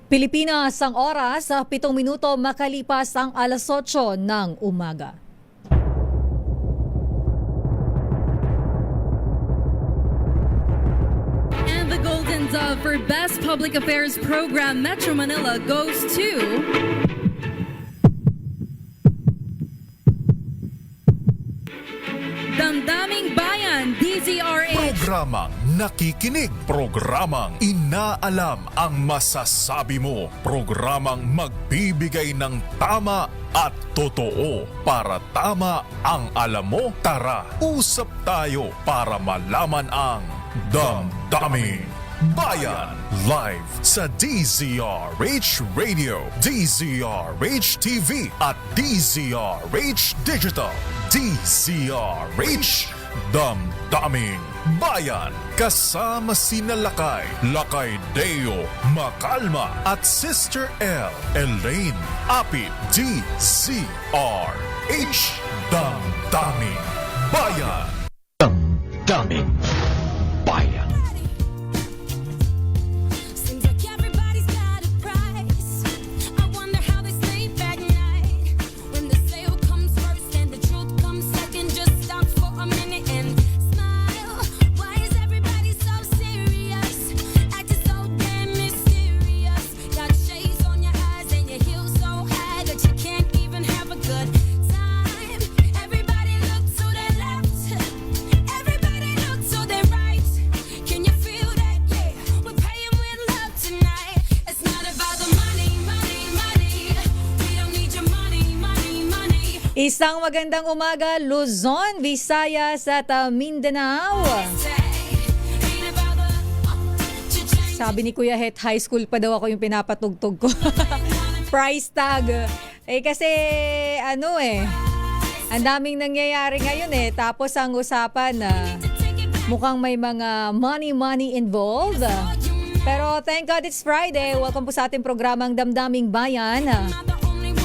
Pilipinas ang oras, 7 minuto makalipas ang alas 8 ng umaga. And the Golden Dove for Best Public Affairs Program Metro Manila goes to Damdaming Bayan, DZRH. Programang nakikinig, programang inaalam ang masasabi mo, programang magbibigay ng tama at totoo. Para tama ang alam mo, tara, usap tayo para malaman ang Damdaming Bayan. Live sa DZRH Radio, DZRH TV at DZRH Digital. DZRH Damdaming Bayan. Kasama sina Lakay Deo Macalma at Sister L Elaine Apit. DZRH Damdaming Bayan. Damdaming Bayan. Seems like everybody's got a price. I wonder how they sleep at night. When the sale comes first and the truth comes second, just stop for a minute and smile. Why is everybody so serious? Acting so damn mysterious. Got shades on your eyes and your heels so high that you can't even have a good time. Everybody look to their left. Everybody look to their right. Can you feel that? Yeah, we're paying with love tonight. It's not about the money, money, money. We don't need your money, money, money. Isang magandang umaga, Luzon, Visayas at Mindanao. Say, ain't about the cha-ching. Sabi ni Kuya Het, high school pa daw ako yung pinapatugtog ko. Price tag. Kasi ang daming nangyayari ngayon Tapos ang usapan mukhang may mga money involved. Pero thank God it's Friday. Welcome po sa ating programang Damdaming Bayan.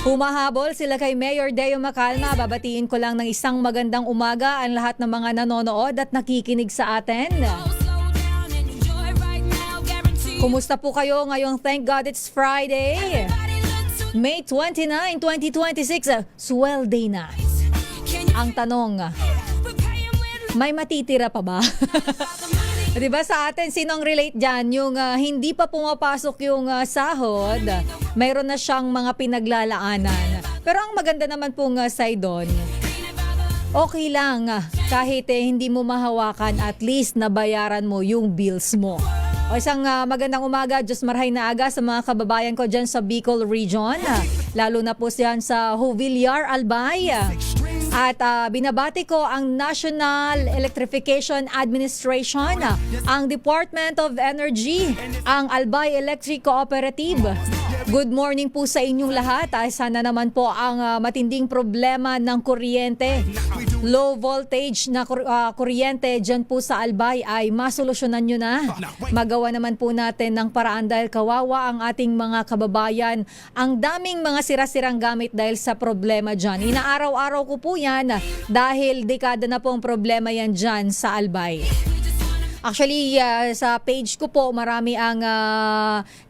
Humahabol sila kay Mayor Deo Macalma. Babatiin ko lang ng isang magandang umaga ang lahat ng mga nanonood at nakikinig sa atin. Slow down and enjoy right now, guarantee. Kumusta po kayo ngayong Thank God it's Friday? Everybody look to May 29, 2026, swell day na. can you Ang tanong, we're paying with love may matitira pa ba? about the money. Diba sa atin, sinong relate dyan? Yung hindi pa pumapasok yung sahod, mayroon na siyang mga pinaglalaanan. Pero ang maganda naman pong side doon, okay lang kahit hindi mo mahawakan, at least nabayaran mo yung bills mo. O isang magandang umaga, Diyos marhay na aga sa mga kababayan ko dyan sa Bicol Region. Lalo na po siyan sa Jovillar, Albay. At binabati ko ang National Electrification Administration, ang Department of Energy, ang Albay Electric Cooperative. Good morning po sa inyong lahat. Sana naman po ang matinding problema ng kuryente, low voltage na kuryente dyan po sa Albay ay masolusyonan nyo na. Magawa naman po natin ng paraan dahil kawawa ang ating mga kababayan. Ang daming mga sira-sirang gamit dahil sa problema dyan. Inaaraw-araw ko po yan dahil dekada na po ang problema yan dyan sa Albay. Actually, sa page ko po, marami ang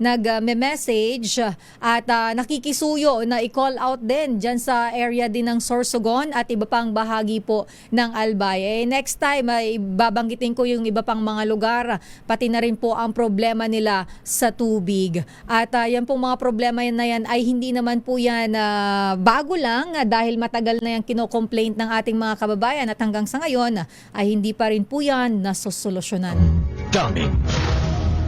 nag-message at nakikisuyo na i-call out din dyan sa area din ng Sorsogon at iba pang bahagi po ng Albay. Next time, babanggitin ko yung iba pang mga lugar, pati na rin po ang problema nila sa tubig. At yan pong mga problema na yan ay hindi naman po yan bago lang dahil matagal na yan kinocomplaint ng ating mga kababayan at hanggang sa ngayon ay hindi pa rin po yan nasosolusyonan. Damdaming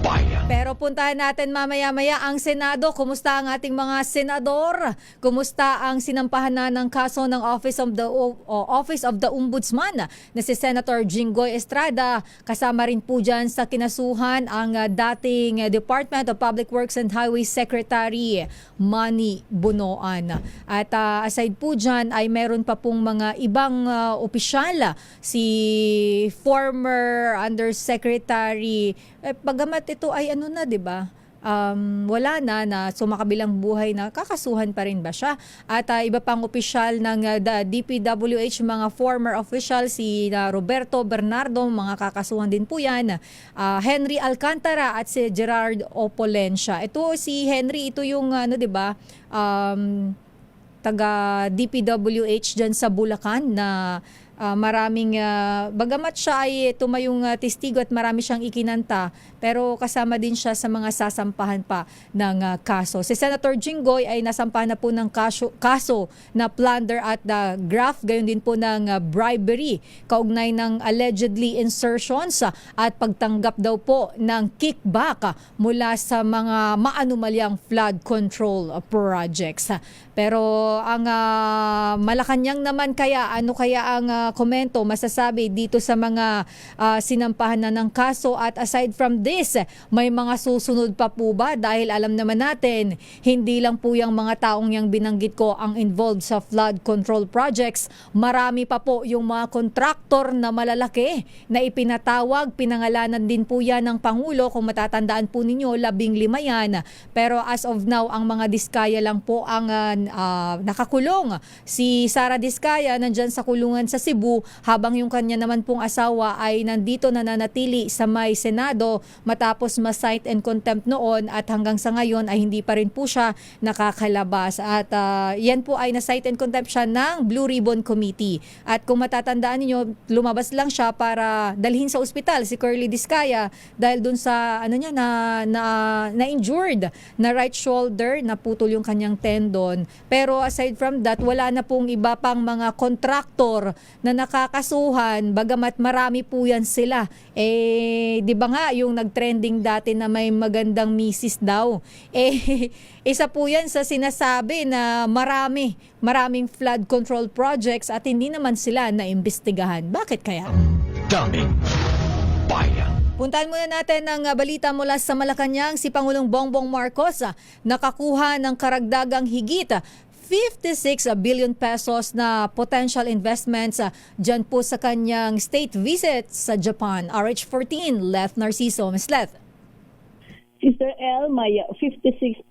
Bayan. Pero puntahan natin mamaya-maya ang Senado. Kumusta ang ating mga senador? Kumusta ang sinampahan na ng kaso ng Office of the Ombudsman na si Senator Jinggoy Estrada? Kasama rin po dyan sa kinasuhan ang dating Department of Public Works and Highways Secretary Manny Bonoan. At aside po dyan ay meron pa pong mga ibang opisyal. Si former Undersecretary, bagamat ito ay di ba? wala na sumakabilang buhay na kakasuhan pa rin ba siya? At iba pang opisyal ng DPWH, mga former official, si Roberto Bernardo, mga kakasuhan din po yan. Henry Alcantara at si Gerard Opolencia. Ito si Henry, ito yung di ba? Taga DPWH dyan sa Bulacan na maraming bagamat siya ay tumayong testigo at marami siyang ikinanta, pero kasama din siya sa mga sasampahan pa ng kaso. Si Senator Jinggoy ay nasampahan na po ng kaso na plunder at graft, gayon din po ng bribery kaugnay ng allegedly insertions at pagtanggap daw po ng kickback mula sa mga maanumalyang flood control projects. Pero ang Malacanang naman, ano kaya ang komento, masasabi dito sa mga sinampahan na ng kaso? At aside from this, may mga susunod pa po ba? Dahil alam naman natin, hindi lang po yung mga taong yung binanggit ko ang involved sa flood control projects. Marami pa po yung mga kontraktor na malalaki na ipinatawag, pinangalanan din po yan ng Pangulo. Kung matatandaan po ninyo, 15 yan. Pero as of now, ang mga diskaya lang po ang nakakulong. Si Sara Diskaya nandyan sa kulungan sa Cebu, habang yung kanya naman pong asawa ay nandito nananatili sa may Senado matapos ma-cite and contempt noon, at hanggang sa ngayon ay hindi pa rin po siya nakakalabas. At yan po ay na-cite and contempt siya ng Blue Ribbon Committee. At kung matatandaan niyo, lumabas lang siya para dalhin sa ospital si Curly Diskaya dahil dun sa na-injured na right shoulder, naputol yung kanyang tendon. Pero aside from that, wala na pong iba pang mga kontraktor na nakakasuhan, bagamat marami po yan sila. Di ba nga yung nagtrending dati na may magandang misis daw? Isa po yan sa sinasabi na maraming flood control projects at hindi naman sila naimbestigahan. Bakit kaya? Daming bayan. Puntahan muna natin ang balita mula sa Malacanang. Si Pangulong Bongbong Marcos nakakuha ng karagdagang higit 56 billion pesos na potential investments dyan po sa kanyang state visit sa Japan. RH14, Leth Narciso. Ms. Leth. Sister L, may 56.3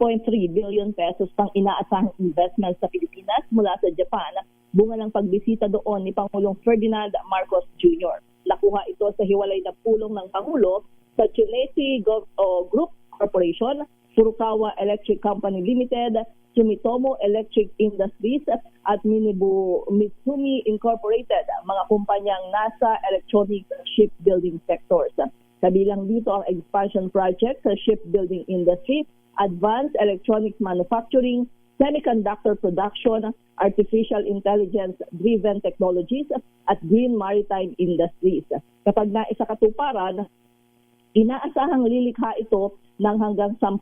billion pesos pang inaasahang investments sa Pilipinas mula sa Japan, bunga ng pagbisita doon ni Pangulong Ferdinand Marcos Jr. Nakuha ito sa hiwalay na pulong ng Pangulo sa Tsuneishi Group Corporation, Furukawa Electric Company Limited, Sumitomo Electric Industries at Mitsumi Incorporated, mga kumpanyang nasa electronic shipbuilding sectors. Kabilang dito ang expansion project sa shipbuilding industry, advanced electronics manufacturing, semiconductor production, artificial intelligence-driven technologies at green maritime industries. Kapag naisakatuparan, inaasahang lilikha ito ng hanggang 10,300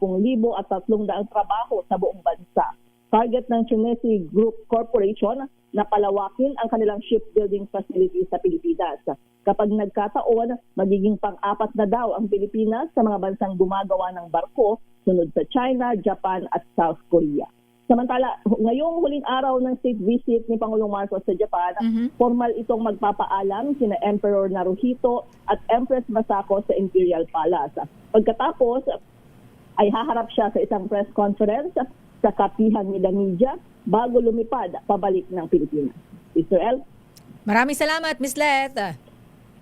trabaho sa buong bansa. Target ng Tsuneishi Group Corporation na palawakin ang kanilang shipbuilding facilities sa Pilipinas. Kapag nagkataon, magiging pang-apat na daw ang Pilipinas sa mga bansang gumagawa ng barko, sunod sa China, Japan at South Korea. Samantala, ngayong huling araw ng state visit ni Pangulong Marcos sa Japan, formal itong magpapaalam sina Emperor Naruhito at Empress Masako sa Imperial Palace. Pagkatapos, ay haharap siya sa isang press conference sa kapihan ni media bago lumipad pabalik ng Pilipinas. Israel? Maraming salamat, Ms. Leth.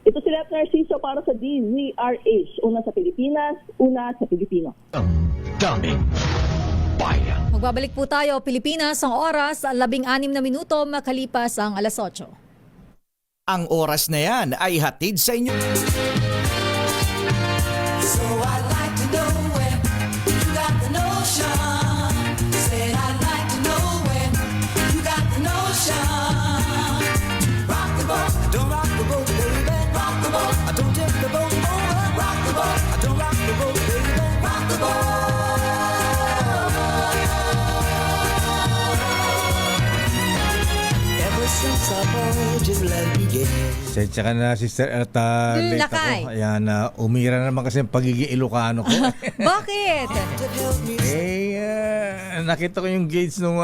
Ito si Leth Narciso para sa DZRH. Una sa Pilipinas, una sa Pilipino. Ang daming bayan. Magbabalik po tayo, Pilipinas, ang oras 16 na minuto makalipas ang alas 8. Ang oras na yan ay hatid sa inyo. So I'd like to know where you got the notion. Said I'd like to know where you got the notion. Rock the boat, don't rock the boat, baby. Rock the boat, don't tip the boat over. Rock the boat, don't rock the boat, baby. Rock the boat. Ever since I heard you let me get. Sensya ka na, sister, at late Lakay. ako. Ayan, umira na naman kasi ang pagiging Ilocano ko. Bakit? Nakita ko yung gauge nung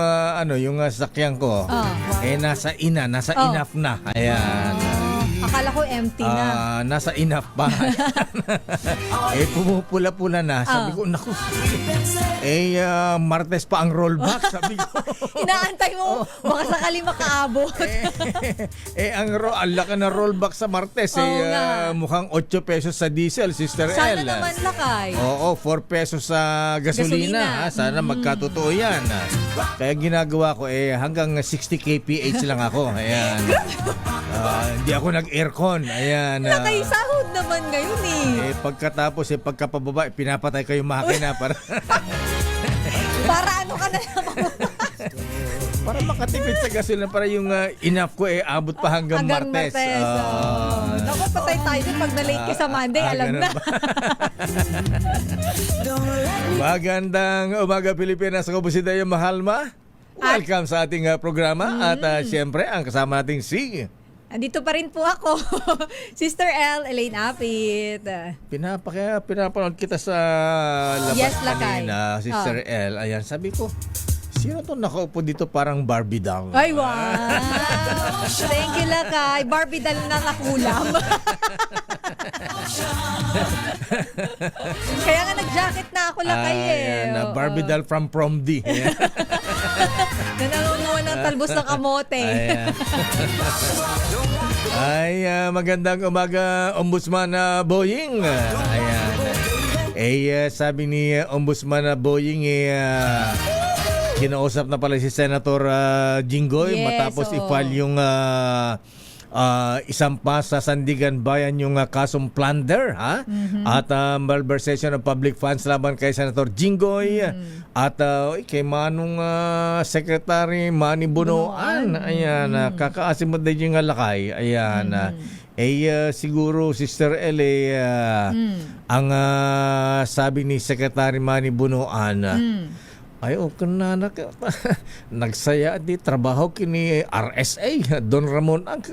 yung sasakyan ko. Ah. Nasa enough na. Ayan. Akala ko empty na. Nasa enough pa. Pumupula-pula na. Sabi ko, naku. Martes pa ang rollback. Sabi ko. Inaantay mo, baka sakali makaabot. Ang laka na rollback sa Martes. Oo nga. Mukhang 8 pesos sa diesel, Sister Sana El. naman lakay. Oo, 4 pesos sa gasolina. Gasolina. Sana magkatotoo yan. Kaya ginagawa ko, hanggang 60 kph lang ako. Ayan. Hindi ako nag-aircon. Ayan. Lakay, sahod naman ngayon Pagkatapos, pagkapababa, pinapatay ko yung makina para Para ano ka na naman? para makatipid sa gasolina, para yung enough ko abot pa hanggang Martes. Naku, patay tayo din pag na-late ka sa Monday, alam ganun na. ba? Magandang umaga, Pilipinas. Ako po si Dayo Mahalma. Welcome sa ating programa. At syempre, ang kasama nating si... Andito pa rin po ako. Sister L, Elaine Apit. Pinapanood kita sa labas Yes, lakay. kanina, Sister L. Ayan, sabi ko, sino to nakaupo dito parang Barbie doll? Ay, wow! Thank you, Lakay. Barbie dal na nakulam. Kaya nga nag-jacket na ako, Lakay Ayan, Barbie doll from Prom D. Ayan. Nananunuan ng talbos ng kamote. Magandang umaga, Ombudsman Boying. Ayan. Sabi ni Ombudsman Boying, kinausap na pala si Senator Jinggoy matapos i-file yung isampa sa Sandigan Bayan yung kasong plunder at malversation of public funds laban kay Senator Jinggoy at kay Manong Secretary Manny Bunoan. Ayan, kakaasimod din yung lakay. Ayan. Siguro, Sister L, ang sabi ni Secretary Manny Bunoan, nagsaya di trabaho kini RSA Don Ramon ang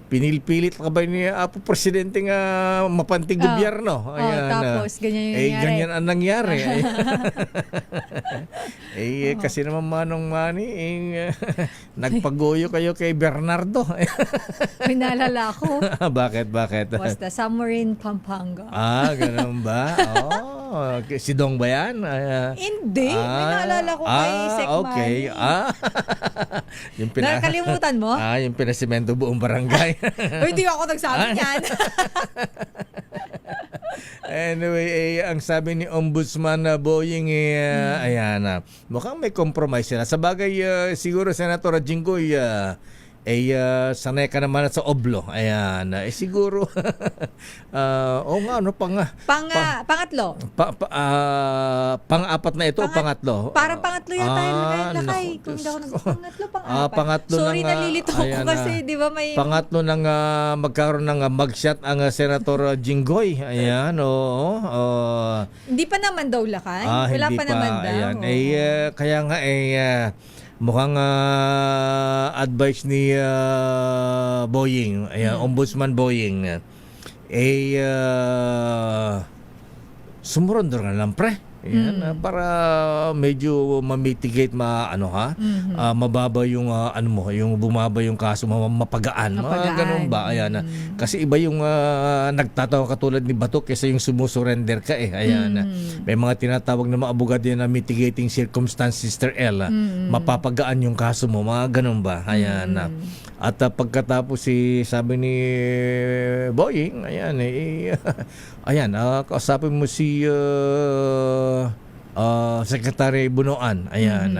pinilpilit ka ba ni Apo Presidente nga mapantig gobyerno. Tapos ganyan yung nangyari. Ganyan ang nangyari. Kasi naman Manong Manny nagpagoyo kayo kay Bernardo. Pinalala ko. Bakit? Was the summer in Pampanga. Ganun ba? Si Dong ba yan? Hindi. Pinaalala ko kay Sek okay. Manny. Nakalimutan mo? Yung pinasimento buong barangay. Hindi ako nagsabi niyan. Anyway, ang sabi ni Ombudsman Boying, ayan, mukhang may compromise sila. Sa bagay, siguro Senator Jinggoy, sanay ka naman sa oblo. Ayan, siguro, Pangatlo. Pang-apat na ito o pangatlo? Parang pangatlo yata yung lakay. Kung hindi ako pangatlo, pang-apat. Pangatlo Sorry, ng, nalilito ko kasi, di ba may... Pangatlo ng magkaroon ng mugshot ang Senator Jinggoy. Ayan, Hindi pa naman daw lakay. Wala hindi pa naman daw. Ayan. Kaya nga mukhang advice ni Boying, Ombudsman Boying, sumurondo na lang pre. Ayan, para medyo ma-mitigate mababa yung yung bumaba yung kaso, mapagaan. Ganun ba? Ayan. Kasi iba yung nagtatawa katulad ni Bato kaysa yung sumusurrender ka Ayan. May mga tinatawag na mga abogado na mitigating circumstance, Sister L. Mapapagaan yung kaso mo. Mga ganun ba? Ayan. At pagkatapos sabi ni Boying, ayan, kausapin mo si Secretary Bunoan. Ayan.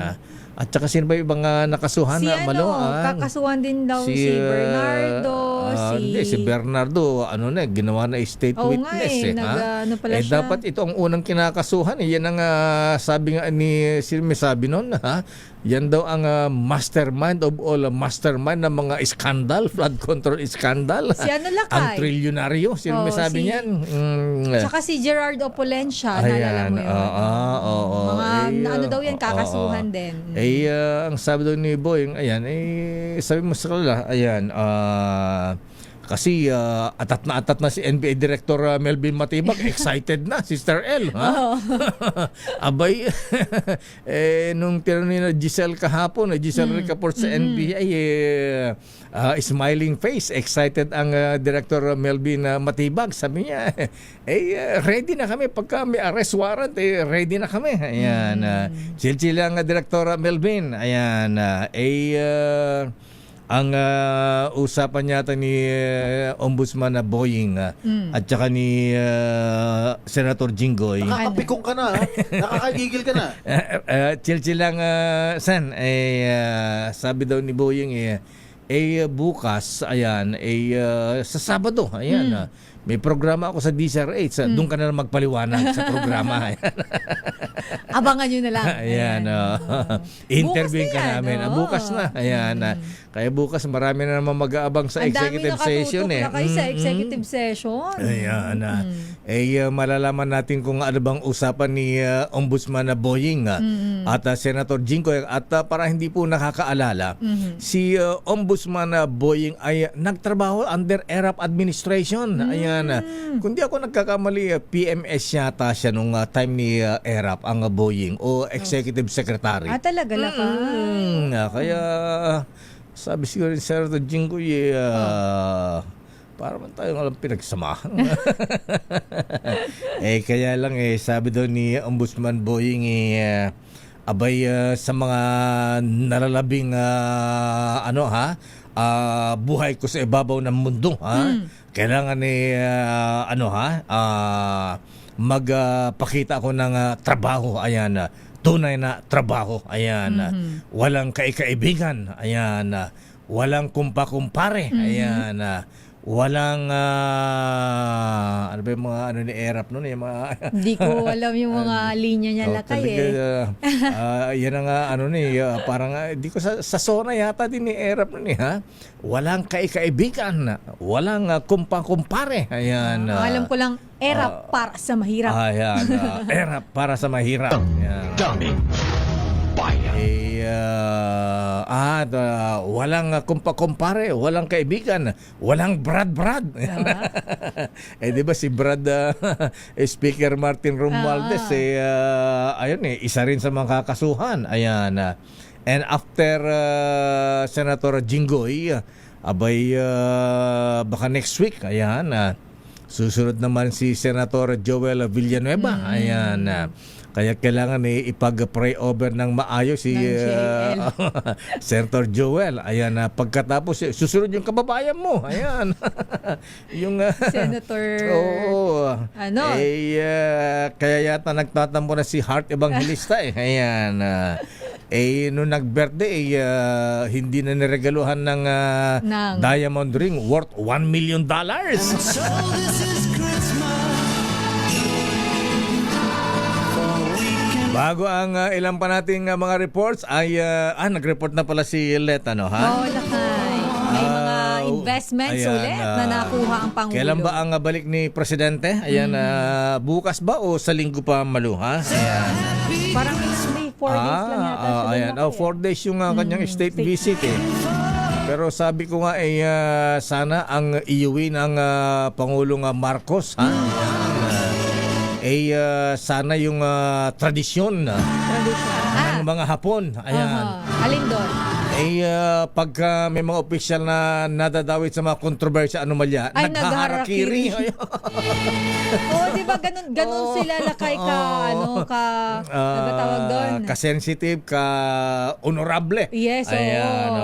At saka sino ba yung ibang nakasuhan na maluan? Kakasuhan din daw si Bernardo. Si Bernardo, ginawa na state witness. Dapat ito ang unang kinakasuhan. Yan ang sabi nga ni may sabi nun, yan daw ang mastermind of all mastermind ng mga scandal, flood control scandal. Si lakay? Ang trilyonaryo. Sino may sabi niyan? Saka si Gerard Opulencia, naalala mo yun. Mga daw yan, kakasuhan din. Ang sabi daw ni Boying, ayan, sabi mo sa kanila, ayan, Kasi atat na si NBA Director Melvin Matibag. Excited na, Sister L. Ha? Abay, nung tinanong na Giselle kahapon, Giselle Ricaport sa NBA, smiling face, excited ang Director Melvin Matibag. Sabi niya, ready na kami. Pagka may arrest warrant, ready na kami. Ayan, chill lang Director Melvin. Ayan, ang usapan yata ni Ombudsman na Boying at saka ni Senator Jinggoy. Nakakapikong ka na, ha? Nakakagigil ka na. Chill lang, Sen. Sabi daw ni Boying, bukas, ayan, sa Sabado, ayan, may programa ako sa DCRH. Doon ka na lang magpaliwanag sa programa. Abangan nyo na lang. Ayan, interviewin Bukas ka na yan, namin. Bukas na. Ayan. Kaya bukas marami na naman mag-aabang sa Ang dami executive session. nakatutok na kayo sa executive session. Ayan. Malalaman natin kung ano bang usapan ni Ombudsman na Boying at Senator Jinggoy. At para hindi po nakakaalala, si Ombudsman na Boying ay nagtrabaho under ERAP administration. Ayan. Kung di ako nagkakamali, PMS yata siya nung time ni ERAP, ang Boying, o Executive Secretary. Talaga lakay. Kaya sabi siguro ni Senator Jinggoy, para man tayo walang pinagsamahan. Kaya lang sabi daw ni Ombudsman Boying, abay sa mga nalalabing buhay ko sa ibabaw ng mundo, kailangan magpakita ako ng trabaho. Ayan, tunay na trabaho. Ayan, walang kaikaibigan. Ayan, walang kumpa-kumpare. Ayan, walang ano ba yung mga ni ERAP noon, yung mga Hindi ko alam yung mga linya niya lakay yan ang parang di ko sa SONA yata din ni ERAP noon ha. Walang kaikaibigan, walang kumpa-kumpare. Ayan. Alam ko lang, ERAP para sa mahirap. Ayan, ERAP para sa mahirap. Ayan. Daming bayan. Walang kumpa-kumpare, walang kaibigan, walang Brad. Di ba si Brad, Speaker Martin Romualdez, isa rin sa mga kakasuhan. Ayan. And after Senator Jinggoy, baka next week, ayan, susunod naman si Senator Joel Villanueva. Ayan. Kaya kailangan ipag-pray over ng maayos si Senator Joel. Ayan, pagkatapos susunod yung kababayan mo. Ayan. Yung Senator kaya yata nagtatampo na si Heart Evangelista Ayan. Nung nag-birthday, hindi na niregaluhan ng diamond ring worth $1 million. So this is Christmas. Bago ang ilang pa nating mga reports ay nag-report na pala si Let lakay. May mga investments ulit na nakuha ang Pangulo. Kailan ba ang balik ni Presidente? Ayan, bukas ba o sa linggo pa Ayan. Parang may 4 days lang yata siya. Ayan, 4 days yung kanyang state visit Pero sabi ko nga sana ang iuwi ng Pangulong Marcos sana yung tradisyon ng mga Hapon. Ayan. Alin doon? Pagka may mga opisyal na nadadawit sa mga kontrobersya, anomalya, naghaharakiri. Di ba ganun sila lakay nagatawag doon? Ka-sensitive, ka-honorable. Yes, Ayan,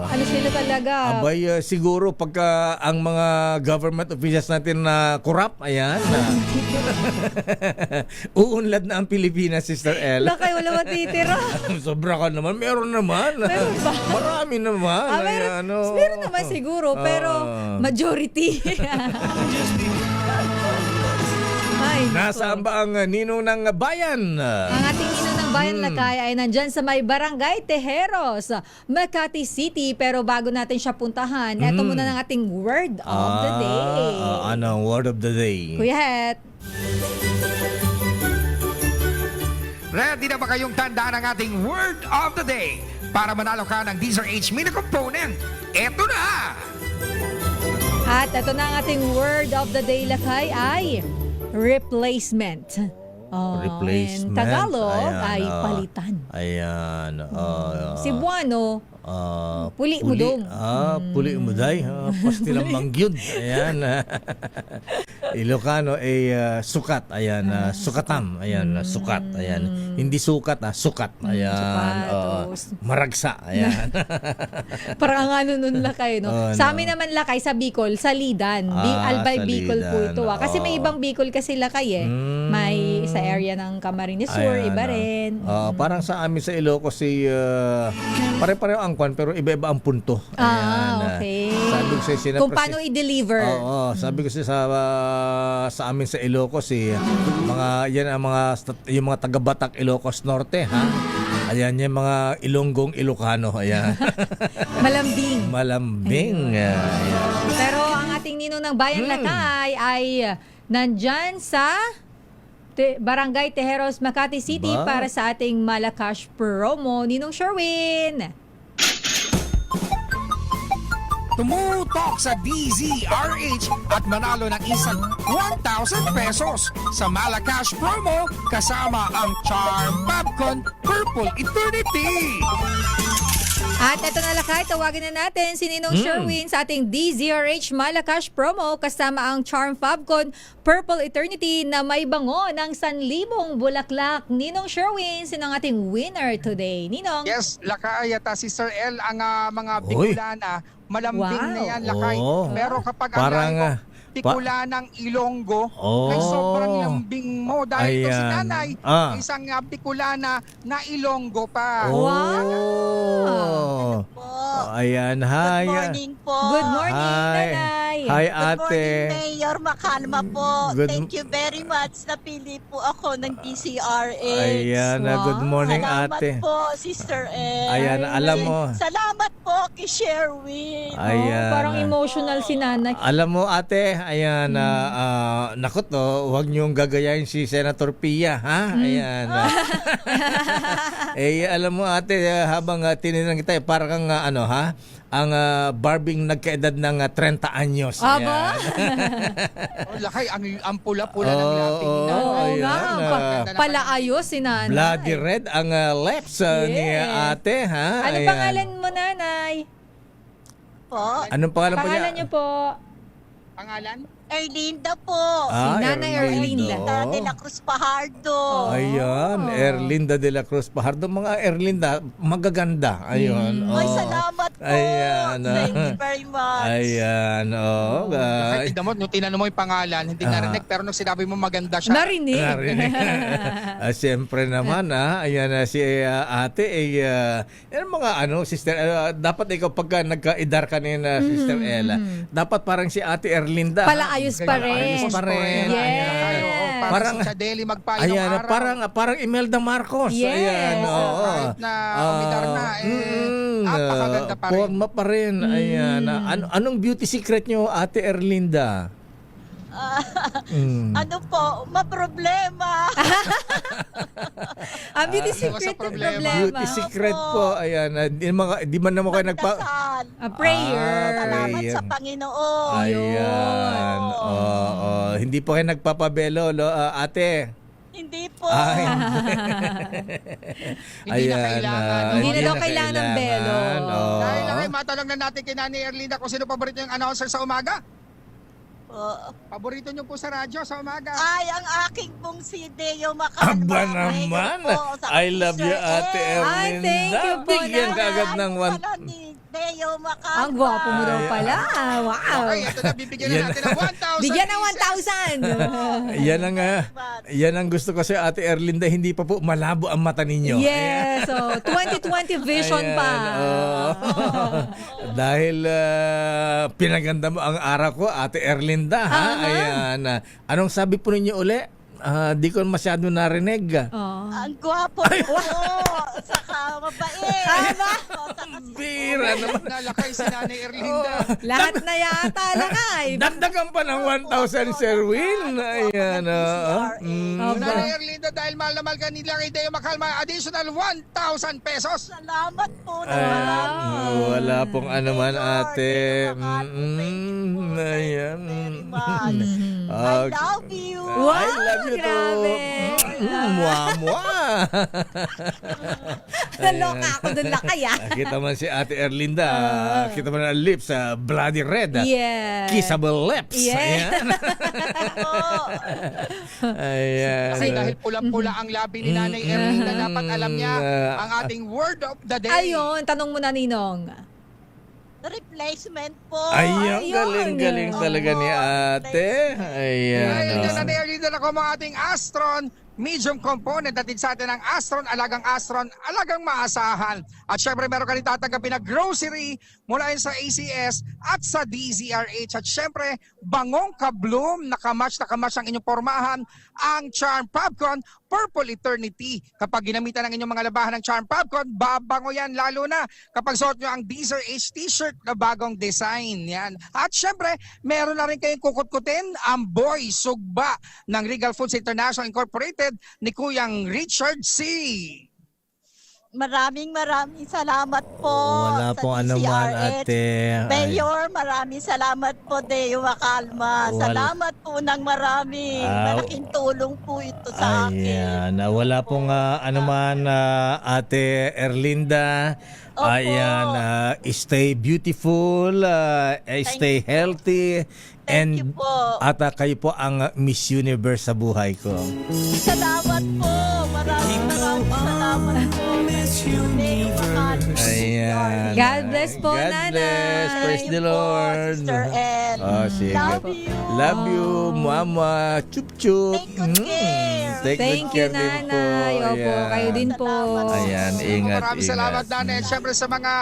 ano sila talaga? Abay, siguro pagka ang mga government officials natin na corrupt, ayan, uunlad na ang Pilipinas, Sister L. Lakay, wala matitira. Sobra ka naman. Meron naman. Meron ba? Marami naman. Meron naman siguro, pero majority. Nasaan ba ang ninong ng bayan? Ang ating ninong ng bayan lakay ay nandyan sa may Barangay Tejeros, Makati City. Pero bago natin siya puntahan, eto muna ng ating word of the day. Anong word of the day? Kuya Het. Ready na ba kayong tandaan ang ating word of the day? Para manalo ka ng DZRH Mini Component, eto na! At ito na ang ating word of the day, Lakay, ay replacement. Oh, Replacement. in Tagalog Ayan, ay palitan. Ayan. Cebuano, puli mo dong. Puli mo day. Pastilang mangyud. Ayan. Ilocano ay sukat. Ayan. Sukatam. Ayan. Sukat. Ayan. Hindi sukat, sukat. Ayan. Sukat. Maragsa. Ayan. Parang ang ano nun, Lakay, no? Oh, Sa no. amin naman, Lakay, sa Bicol, Salidan. Albay Bicol po Salidan. ito. Kasi may ibang Bicol kasi, Lakay, eh. May sa area ng Camarines Sur, Ayan, iba rin. Parang sa amin sa Ilocos pare-pareho ang kwan pero iba-iba ang punto. Okay. Sabi ko sa Kung paano i-deliver. Oo, sabi ko sa amin sa Ilocos yan ang yung mga taga Batak, Ilocos Norte, ha. Ayan yung mga Ilonggong Ilocano, ayan. Malambing. Malambing. Ayan. Pero ang ating ninong ng Bayan Lakay ay nandyan sa Barangay Tejeros, Makati City Ba? para sa ating Malakash promo. Ninong Sherwin. Tumutok sa DZRH at manalo ng isang 1,000 pesos sa Malakash promo kasama ang Charm Popcorn Purple Eternity. At ito na, Lakay, tawagin na natin si Ninong Sherwin sa ating DZRH Malakash promo kasama ang Charm Fabcon Purple Eternity na may bango ng 1,000 bulaklak. Ninong Sherwin, sino ang ating winner today? Ninong? Yes, Lakay at Sister L ang mga Uy. Bicolana. Malambing Wow. na yan, Lakay. Oo. Pero kapag Parang, ang Bicolanang Ilonggo Oh. ay sobrang lambing mo dahil ito si Ayan. nanay isang Bicolana na Ilonggo pa. Oh. Ayan, hi. Good morning po. Good morning, Hi. Nanay. Hi, Good ate. morning, Mayor Makalma po. Good- Thank you very much. Napili po ako ng DCRH. Ayan, good morning, Salamat ate. po, Sister L. Ayan, alam mo. Salamat po kay Sherwin. Ayan. Parang emotional si Nanay. Alam mo, ate, ayan, naku to, huwag niyong gagayahin si Senator Pia, ha? Ayan. Alam mo, ate, habang tinignan kita, parang kang, ang Barbing nagkaedad ng 30 anyos. Aba? Oh, Lakay, ang pula-pula ng laping na. Oo ayan, nga. Palaayos si Nanay. Bloody red ang lips ni Yes. ate, ha? Ano Ayan. pangalan mo, Nanay? Po. Anong pangalan po niya? Pangalan niyo po? Pangalan? Erlinda po. Nanay Erlinda. Erlinda de la Cruz Pajardo. Ayan, Erlinda de la Cruz Pajardo. Mga Erlinda, magaganda. Ayun. Ay, oh. salamat po. Ayan. Thank you very much. Ayan. Oh, Kahit tignan mo, nung tinanong mo yung pangalan, hindi narinig, pero nung sinabi mo maganda siya. Narinig. Narinig. Siyempre naman, ayan si ate, yan mga sister, dapat ikaw pagka nagka-edar kanina, Sister Ella, dapat parang si ate Erlinda. Palaayos pa rin. Ayos pa rin. Yes. Parang Parang si Chadeli magpayo ayan, ng araw. parang Imelda Marcos. Yes. Ayan, oo. Kahit na umidar na, napakaganda pa rin. Forma pa rin. Ayan. Anong beauty secret nyo, ate Erlinda? Ano po, maproblema. Beauty iwas sa secret problema. problema. Beauty secret po. Ayan. Di man naman kayo Magdasal. Prayer. Salamat prayer. sa Panginoon. Ayan. Oo. Hindi po kayo nagpapabelo, ate. Hindi po. Ay, Hindi na kailangan. Hindi na daw kailangan ng belo. Oo. Dahil lang ay matanong na natin kay Nanay Erlinda kung sino paborito yung announcer sa umaga. Paborito niyo po sa radyo sa umaga. Ay, ang aking pong si Deo Makalma. Aba naman. I love you, ate Erlinda. Ay, thank you po, Bigyan ka agad ng one. Deo Makalma. Ang gwapo mo daw pala. Wow. Okay, ito na bibigyan na natin ng 1,000. Bigyan ng 1,000. Yan ang gusto ko sa ate Erlinda, hindi pa po malabo ang mata ninyo. Yes. So, 20/20 vision Ayan, pa. Dahil pinaganda mo ang araw ko, ate Erlinda, ha? Ayan. Anong sabi po ninyo uli? Di ko masyado narinig. Ang gwapo po. Saka mabait. Tama. Bira naman. Nalakay si Nanay Erlinda. Lahat na yata lakay. Dagdagan pa ng 1,000, Sir Will. Ayan. Nanay Erlinda, dahil mahal na mahal ka nila kay Deo Makalma, additional 1,000 pesos. Salamat po. Wala pong anuman, ate. Ayan. I love you. I love you grabe. too. Mwa. Naloka ako doon lakay Kita man si Ate Erlinda. Kita man ang lips, bloody red. Yes. Kissable lips. Yes. Ayan. Ayan. Kasi dahil pulang-pula ang labi ni Nanay Erlinda, dapat alam niya ang ating word of the day. Ayun, tanong mo na, Ninong. Replacement po. Ayun, Ayun. galing talaga ni ate. Ayan. Dahil dyan, Nanay Erlinda, ako mga ating Astron medium component natin sa atin ang Astron, alagang maasahan. At syempre meron ka rin tatanggapin na grocery mula yun sa ACS at sa DZRH. At syempre, bangong kabloom, nakamatch ang inyong pormahan, ang Charm Popcorn Purple Eternity. Kapag ginamitan ng inyong mga labahan ng Charm Popcorn, babango yan, lalo na kapag suot nyo ang DZRH t-shirt na bagong design. Yan. At syempre, meron na rin kayong kukutkutin ang Boy Sugba ng Regal Foods International Incorporated ni Kuyang Richard C. Maraming salamat po. Wala sa pong anuman, DZRH. ate. Mayor, maraming salamat po, Deo Makalma. Salamat po ng marami. Malaking tulong po ito sa akin. Ayan. Wala pong anuman, Ate Erlinda. Opo. Ayan. Stay beautiful. Stay healthy. Thank you po. At kayo po ang Miss Universe sa buhay ko. Salamat po. Maraming salamat po. Deo Makalma. Ayan. God bless po, God Nanay. bless. Praise the Thank you po, Lord. Sister El. Sige. Love you. Love you, Mama. Chup chup. Take good care. Take Thank good you, care din po. Nanay. Opo, Ayan. kayo din po. Ayan, ingat. Maraming salamat, Nanay. Siyempre sa mga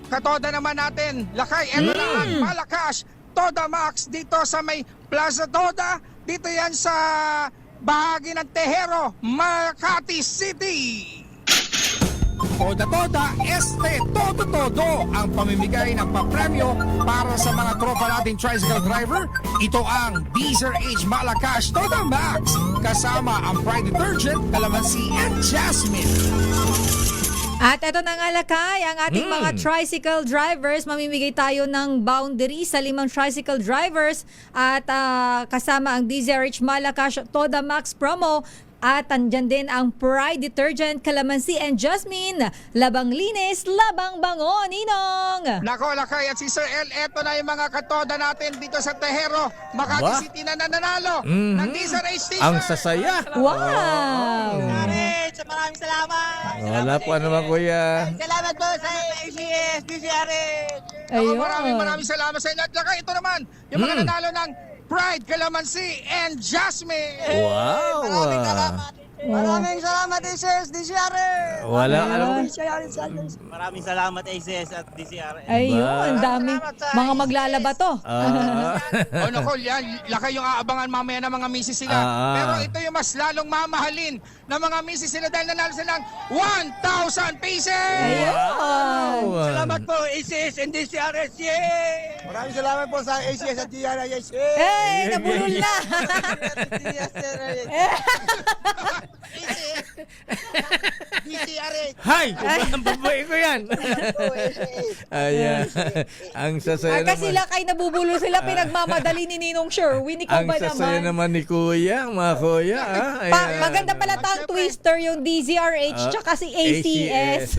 katoda naman natin, lakay, eto na ang Malakas Toda Max dito sa may Plaza Toda. Dito yan sa bahagi ng Tejero, Makati City. Toda todo ang pamimigay ng papremyo para sa mga tropa nating tricycle driver. Ito ang DZRH Malakas Toda Max kasama ang Pride Detergent, Calamansi and Jasmine. At ito na nga lakay, ang ating mga tricycle drivers. Mamimigay tayo ng boundary sa 5 tricycle drivers at kasama ang DZRH Malakas Toda Max promo. At andyan din ang Pride Detergent, Calamansi and Jasmine. Labang linis, labang bango, Ninong! Nako, lakay at Sister El, eto na yung mga katoda natin dito sa Tejero, Makati City na nananalo ng DZRH t-shirt. Ang sasaya. Wow! Maraming salamat. Wala po naman, kuya. Salamat po sa ACS, DZRH. Ako, Ayun. maraming salamat sa inyo. At lakay, ito naman, yung mga nanalo ng Pride, Calamansi and Jasmine. Wow. Maraming salamat, ACS, DZRH. Wala. Maraming salamat ACS at DCR. Ayun, dami. Mga maglalaba to. O nako, yan, lakay yung aabangan mamaya ng mga misis sila. Pero ito yung mas lalong mamahalin ng mga misis sila dahil nanalo sila ng 1,000 pieces. Ayun. Salamat po ACS and DCRS. Yay! Maraming salamat po sa ACS at DCRS. Hey, nabulol na. DZRH. Hay! Ang babae ko yan. Ayan. Ang sasaya Kasi naman. lakay nabubulol sila, pinagmamadali ni Ninong Sherwin. Ikaw Ang ba sasaya naman? naman ni kuya, mga kuya. Ayan. Maganda pala tang twister yung DZRH tsaka si ACS.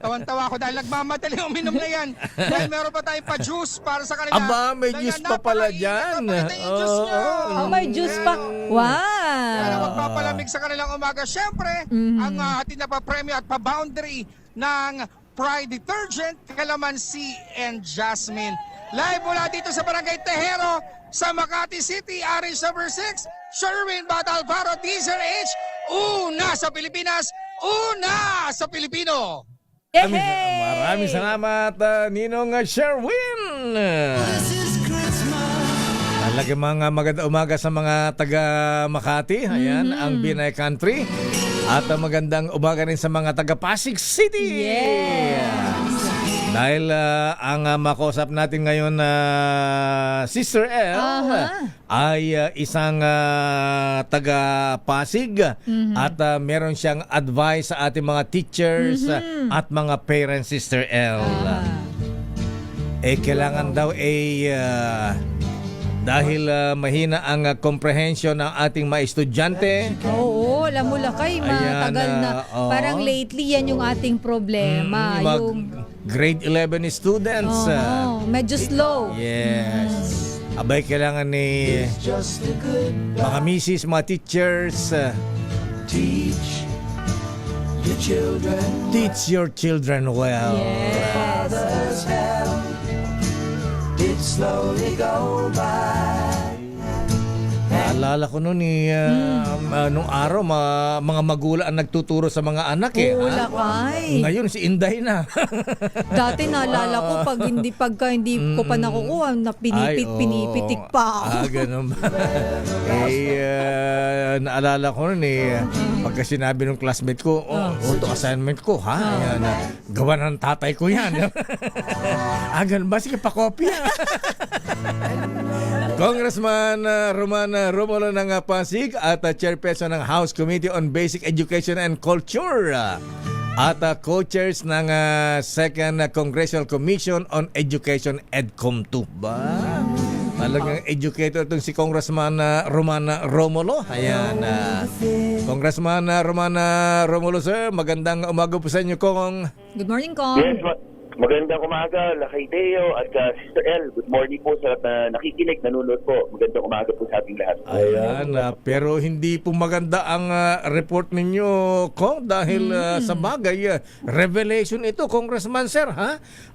Tawan-tawa ako dahil nagmamadali uminom na yan. Dahil meron pa tayong pa-juice para sa kanila. Aba, may Dahil juice pa pala dyan. Oh, may juice pa. Kaya Wow! magpapalamig sa kanilang umaga. Siyempre, ang ating napapremyo at pa-boundary ng Pride Detergent, Calamansi and Jasmine. Live mula dito sa Barangay Tejero sa Makati City, RH number 6, Sherwin Batalvaro, DZRH, una sa Pilipinas, una sa Pilipino. Maraming salamat, Ninong Sherwin. Talaga mga maganda umaga sa mga taga Makati. Ayan, ang Binay Country. At magandang umaga rin sa mga taga Pasig City. Yes! Dahil ang makausap natin ngayon na Sister L ay isang taga Pasig at meron siyang advice sa ating mga teachers at mga parents, Sister L. Kailangan daw dahil mahina ang comprehension ng ating mga estudyante. Oo, alam mo lakay, matagal na. Parang lately yan yung ating problema. Yung grade 11 students. medyo slow. Yes. Abay, kailangan ni mga misis, mga teachers. Teach your children well. Yes. It slowly go by. Naalala ko noon nung araw mga magulang ang nagtuturo sa mga anak Oo, lakay. Ngayon si Inday na. Dati naalala ko pagka hindi ko pa nakukuha, pinipitik pa ako. Ganun ba? Naalala ko noon pagka sinabi ng classmate ko, ito assignment ko, Ayan, gawa ng tatay ko yan. Ganun ba? Sige, pakopya. Congressman Romana Romulo ng Pasig at chairperson ng House Committee on Basic Education and Culture at co-chairs ng Second Congressional Commission on Education, EDCOM2 ba? Talagang educator itong si Congressman Romana Romulo. Ayan. Congressman Romana Romulo, sir, magandang umaga po sa inyo, Kong. Good morning, Kong. Yes, magandang umaga, Lakay Deo at Sister L. Good morning po sa nakikinig, nanonood po. Magandang umaga po sa ating lahat. Ayan, pero hindi po maganda ang report ninyo, Kong, dahil sa bagay, revelation ito, Congressman, sir,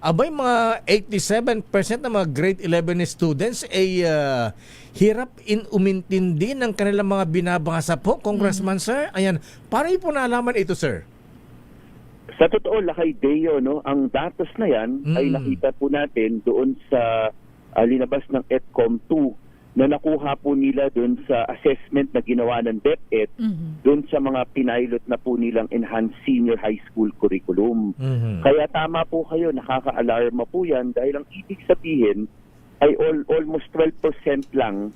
Abay, mga 87% ng mga grade 11 students ay hirap umintindi ng kanilang mga binabasa po, Congressman, sir. Ayan, paano po nalaman ito, sir? Sa totoo, Lakay Deo, ang datos na yan ay nakita po natin doon sa linabas ng EDCOM 2 na nakuha po nila doon sa assessment na ginawa ng DepEd doon sa mga pinilot na po nilang enhanced senior high school curriculum. Kaya tama po kayo, nakaka-alarma po yan dahil ang ibig sabihin ay almost 12% lang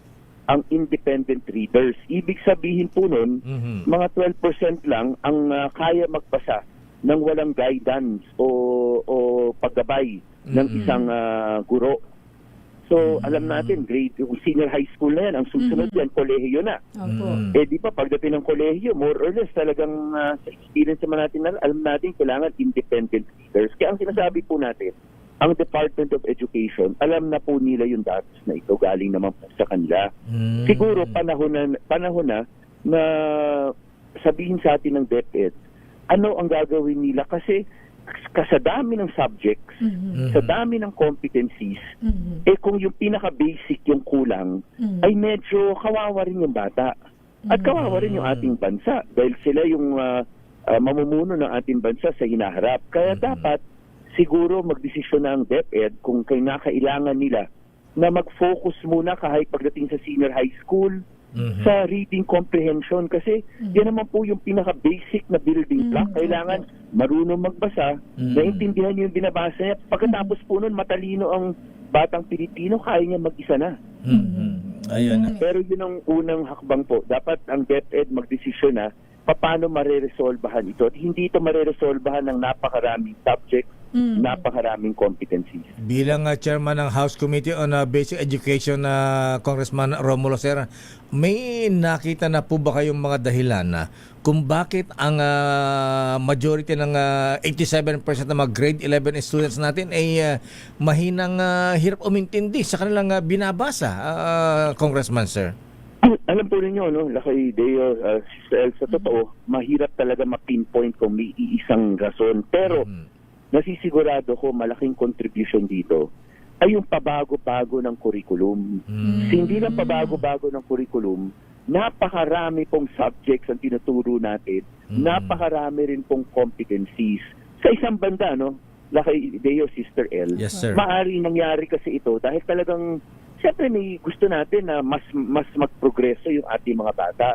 ang independent readers. Ibig sabihin po nun, mga 12% lang ang kaya magbasa nang walang guidance o paggabay ng isang guro. So, alam natin, senior high school na yan. Ang susunod yan, kolehiyo na. Di ba, pagdating ng kolehiyo, more or less, talagang sa experience naman natin, alam natin, kailangan independent readers. Kaya ang sinasabi po natin, ang Department of Education, alam na po nila yung datos na ito, galing naman po sa kanila. Siguro, panahon na sabihin sa atin ng DepEd, ano ang gagawin nila? Kasi sa dami ng subjects, sa dami ng competencies, kung yung pinaka-basic yung kulang, ay medyo kawawa rin yung bata. At kawawa rin yung ating bansa dahil sila yung mamumuno ng ating bansa sa hinaharap. Kaya dapat siguro magdesisyon na ang DepEd kung kailangan nila na mag-focus muna kahit pagdating sa senior high school, sa reading comprehension kasi yan naman po yung pinaka-basic na building block. Kailangan marunong magbasa, naintindihan niyo yung binabasa niya. Pagkatapos po nun, matalino ang batang Pilipino, kaya niya mag-isa na. Ayun. Pero yun ang unang hakbang po. Dapat ang DepEd magdesisyon na paano mareresolbahan ito. At hindi ito mareresolbahan ng napakaraming subjects, napakaraming competencies. Bilang chairman ng House Committee on Basic Education, Congressman Romulo, sir, may nakita na po ba kayong mga dahilan kung bakit ang majority ng 87% ng mga grade 11 students natin ay mahinang hirap umintindi sa kanilang binabasa, Congressman, sir? Alam po ninyo, Lakay Deo, Sister El, sa totoo, mahirap talaga ma-pinpoint kung may iisang rason. Pero nasisigurado ko malaking contribution dito ay yung pabago-bago ng curriculum. Hindi lang pabago-bago ng curriculum, napakarami pong subjects ang tinuturo natin, napakarami rin pong competencies. Sa isang banda, Lakay Deo, Sister El, yes, sir, maaaring nangyari kasi ito dahil talagang siyempre may gusto natin na mas magprogreso yung ating mga bata.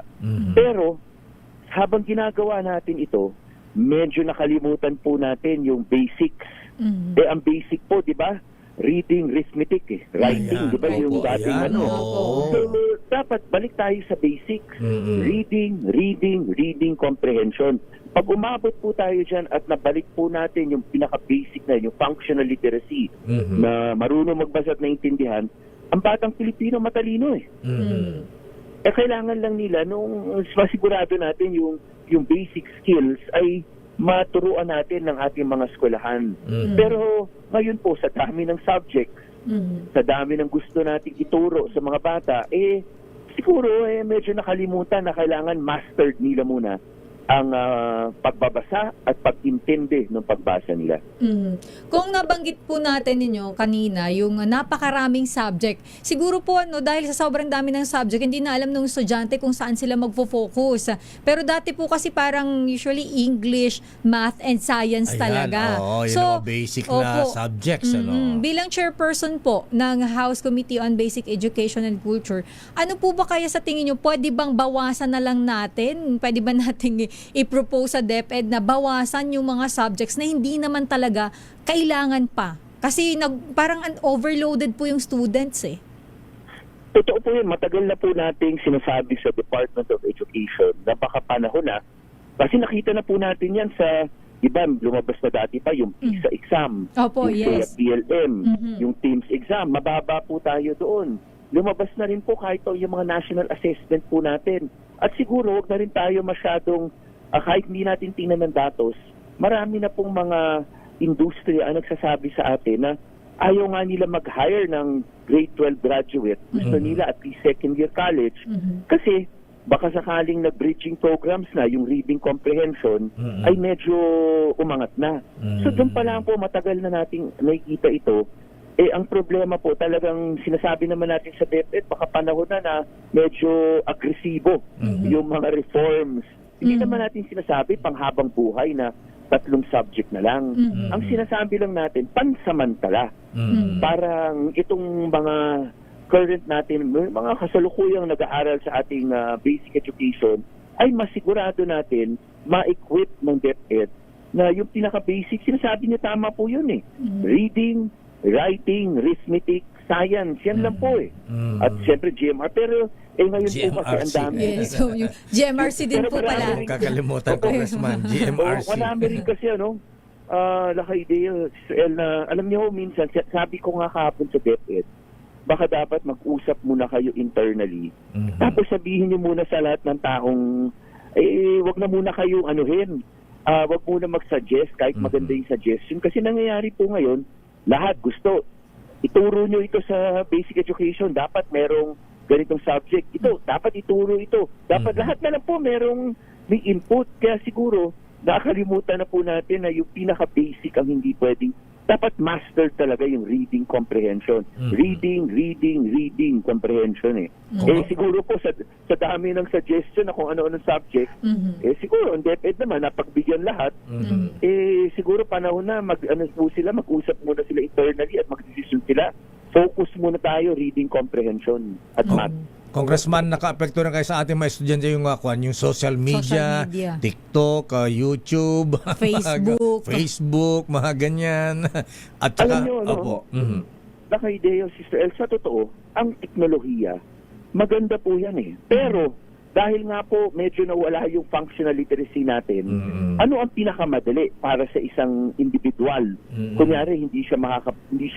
Pero habang ginagawa natin ito, medyo nakalimutan po natin yung basics. Ang basic po, di ba? Reading, arithmetic, writing, di ba? Yung dating So, dapat balik tayo sa basics. Reading comprehension. Pag umabot po tayo dyan at nabalik po natin yung pinaka-basic na, yung functional literacy, na marunong magbasa at naintindihan, ang batang Pilipino matalino eh. Kailangan lang nila nung masigurado natin yung basic skills ay maturuan natin ng ating mga eskwelahan. Pero ngayon po, sa dami ng subjects, sa dami ng gusto nating ituro sa mga bata, siguro medyo nakalimutan na kailangan mastered nila muna ang pagbabasa at pag-intindi ng pagbasa nila. Kung nabanggit po natin ninyo kanina, yung napakaraming subject, siguro po dahil sa sobrang dami ng subject, hindi na alam ng estudyante kung saan sila magfo-focus. Pero dati po kasi parang usually English, Math, and Science talaga. Yun ang basic na subjects. Bilang chairperson po ng House Committee on Basic Education and Culture, ano po ba kaya sa tingin nyo, pwede bang bawasan na lang natin? Pwede ba natin i-propose sa DepEd na bawasan yung mga subjects na hindi naman talaga kailangan pa? Kasi parang overloaded po yung students eh. Totoo po yun. Matagal na po nating sinasabi sa Department of Education na baka panahon na, kasi nakita na po natin yan sa, iba, lumabas na dati pa yung PISA exam, Opo, yung yes. BLM, yung TEAMS exam, mababa po tayo doon. Lumabas na rin po kahit yung mga national assessment po natin. At siguro, huwag na rin tayo masyadong, kahit hindi natin tingnan ng datos, marami na pong mga industriya ang nagsasabi sa atin na ayaw nga nila mag-hire ng grade 12 graduate. Gusto nila at least second year college. Kasi baka sakaling nag-bridging programs na, yung reading comprehension, ay medyo umangat na. So doon pa lang po, matagal na nating nakikita ito. Ang problema po, talagang sinasabi naman natin sa DepEd, baka panahon na medyo agresibo yung mga reforms. Hindi naman natin sinasabi panghabang buhay na 3 subject na lang. Ang sinasabi lang natin, pansamantala. Parang itong mga current natin, mga kasalukuyang nag-aaral sa ating basic education, ay masigurado natin, ma-equip ng DepEd na yung pinaka-basic, sinasabi niyo tama po yun eh. Reading, writing, arithmetic, science, yan lang po eh. At siyempre GMR, pero ngayon po kasi ang dami. Yes, so yung GMRC din po pala. Kakalimutan, Congressman, GMRC. Marami rin kasi lakay idea, na alam niyo minsan, sabi ko nga kahapon sa DepEd, baka dapat mag-usap muna kayo internally. Tapos sabihin niyo muna sa lahat ng taong, wag na muna kayong anuhin. Wag muna mag-suggest, kahit maganda yung suggestion. Kasi nangyayari po ngayon, lahat gusto. Ituro nyo ito sa basic education. Dapat merong ganitong subject. Ito, dapat ituro ito. Dapat lahat na lang po merong may input. Kaya siguro, nakakalimutan na po natin na yung pinaka-basic ang hindi pwedeng. Dapat master talaga yung reading comprehension. Reading comprehension eh. Siguro po sa dami ng suggestion na kung ano-anong subject, siguro ang DepEd naman napagbigyan lahat, siguro panahon na mag-usap muna sila internally at mag-decision sila. Focus muna tayo, reading comprehension at math. Congressman, naka-apekto na kayo sa ating mga estudyante yung social media, TikTok, YouTube, Facebook, mga ganyan. At saka, alam nyo, Naka-idea, Sister El, sa totoo, ang teknolohiya, maganda po yan eh. Pero, dahil nga po medyo nawala yung functional literacy natin, ano ang pinakamadali para sa isang individual? Kunyari, hindi siya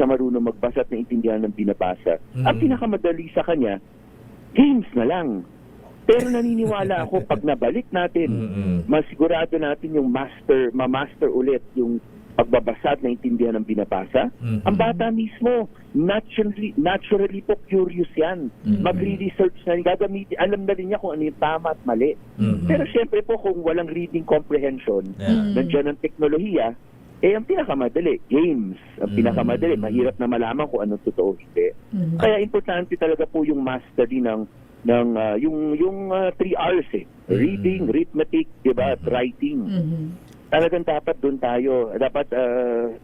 marunong magbasa at naintindihan ng binabasa. Ang pinakamadali sa kanya, games na lang. Pero naniniwala ako pag nabalik natin, masigurado natin yung ma-master ulit yung pagbabasa at naintindihan ng binabasa. Ang bata mismo, naturally po curious yan. Magre-research na, gagamitin, alam na rin niya kung ano yung tama at mali. Pero syempre po kung walang reading comprehension, nandiyan ang teknolohiya, ang pinakamadali, games. Ang pinakamadali, mahirap na malaman kung anong totoo hindi. Kaya importante talaga po yung mastery ng yung 3 R's eh. Reading, arithmetic, diba, at writing. Talagang dapat doon tayo. Dapat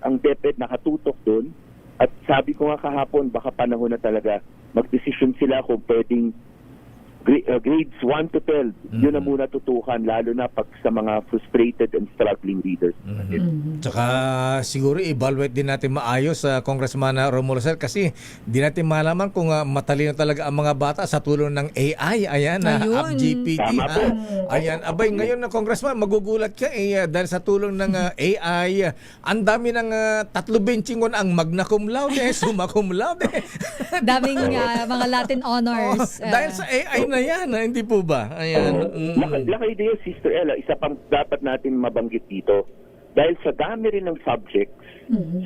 ang DepEd nakatutok doon At sabi ko nga kahapon, baka panahon na talaga magdesisyon sila kung pwedeng grades 1 to 12, yun na muna tutukan, lalo na pag sa mga frustrated and struggling readers. Tsaka siguro evaluate din natin maayos sa Congressman Romulo Sir, kasi di natin malaman kung matalino talaga ang mga bata sa tulong ng AI. Ayan, Ayun. GPT. Tama po. Ayan, abay ngayon na Congressman, magugulat ka dahil sa tulong ng AI, ang dami ng tatlo benchingon ang magna cum laude, summa cum laude. Daming mga Latin honors. Dahil sa AI na yan, hindi po ba? Ayan. Laki idea, Sister Ella, isa pang dapat natin mabanggit dito. Dahil sa dami rin ng subjects,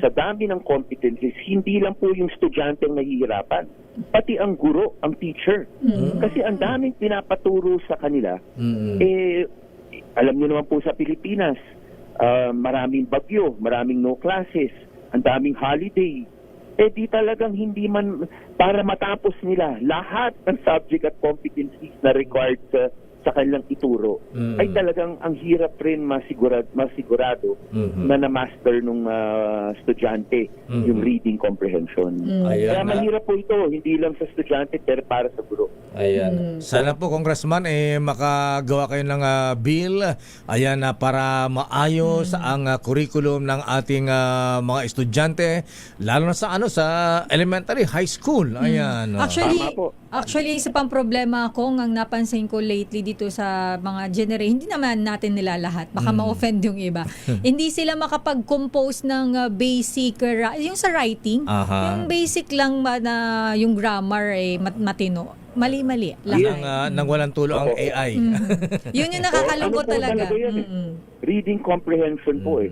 sa dami ng competencies, hindi lang po yung estudyante ang nahihirapan. Pati ang guro, ang teacher. Kasi ang daming pinapaturo sa kanila. Alam niyo naman po sa Pilipinas, maraming bagyo, maraming no classes, ang daming holiday. Di talagang hindi man, para matapos nila lahat ng subject at competencies na required sa kanilang ituro, ay talagang ang hirap rin masigurado na na-master nung estudyante yung reading comprehension. Kaya mahirap po ito, hindi lang sa estudyante pero para sa guro. Ayan. Sana po, Congressman, makagawa kayo ng bill para maayos ang curriculum ng ating mga estudyante, lalo na sa sa elementary, high school. Ayan. Actually, isa pang problema ang napansin ko lately dito sa mga hindi naman natin nila lahat, baka ma-offend yung iba. Hindi sila makapag-compose ng basic, yung sa writing, yung basic lang na yung grammar matino. Mali-mali. Nang walang tulong ang AI. Yun yung nakakalungkot talaga. Reading comprehension po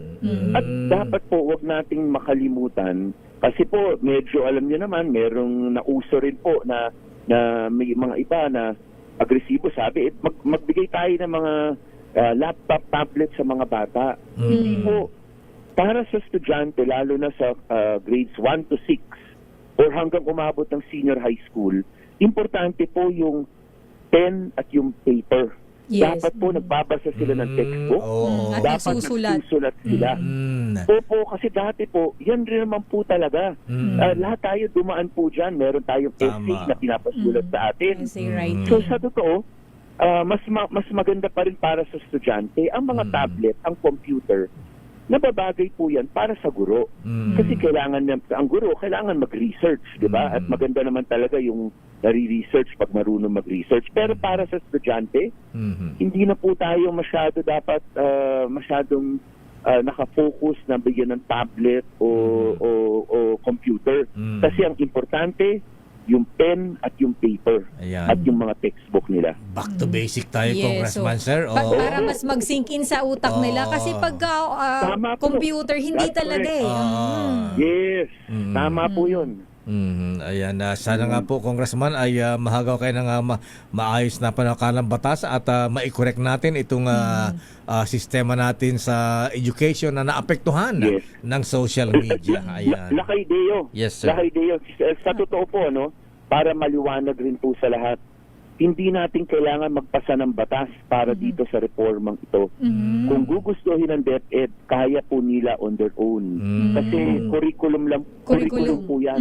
At dapat po wag nating makalimutan, kasi po medyo alam niyo naman, merong nauso rin po na may mga iba na agresibo, sabi magbigay tayo ng mga laptop, tablet sa mga bata. Hindi po. Para sa estudyante, lalo na sa grades 1 to 6 or hanggang umabot ng senior high school, importante po yung pen at yung paper. Yes. Dapat po nagbabasa sila ng textbook. At Dapat nagsusulat sila. Opo, kasi dati po, yan rin naman po talaga. Lahat tayo dumaan po dyan. Meron tayong essay na pinapasulat sa atin. So sa totoo, mas maganda pa rin para sa estudyante ang mga tablet, ang computer. Nababagay po yan para sa guro. Kasi ang guro kailangan mag-research, di ba? At maganda naman talaga yung nare-research pag marunong mag-research. Pero para sa estudyante, hindi na po tayo masyadong nakafocus na bigyan ng tablet o computer. Kasi ang importante, yung pen at yung paper. Ayan. At yung mga textbook nila. Back to basic tayo, Congressman, sir. Para mas mag-sink in sa utak nila. Kasi pag computer, hindi talaga Yes, tama po yun. Ayan, sana nga po, Congressman, ay mahagaw kayo ng maayos na panakalang batas at mai-correct natin itong sistema natin sa education na naapektuhan ng social media. Ayan. Lakaideo. Yes, sir. Lakaideo. Sa totoo po, para maliwanag rin po sa lahat, hindi natin kailangan magpasa ng batas para dito sa reformang ito. Kung gugustuhin ng DepEd, kaya po nila on their own. Kasi curriculum po yan.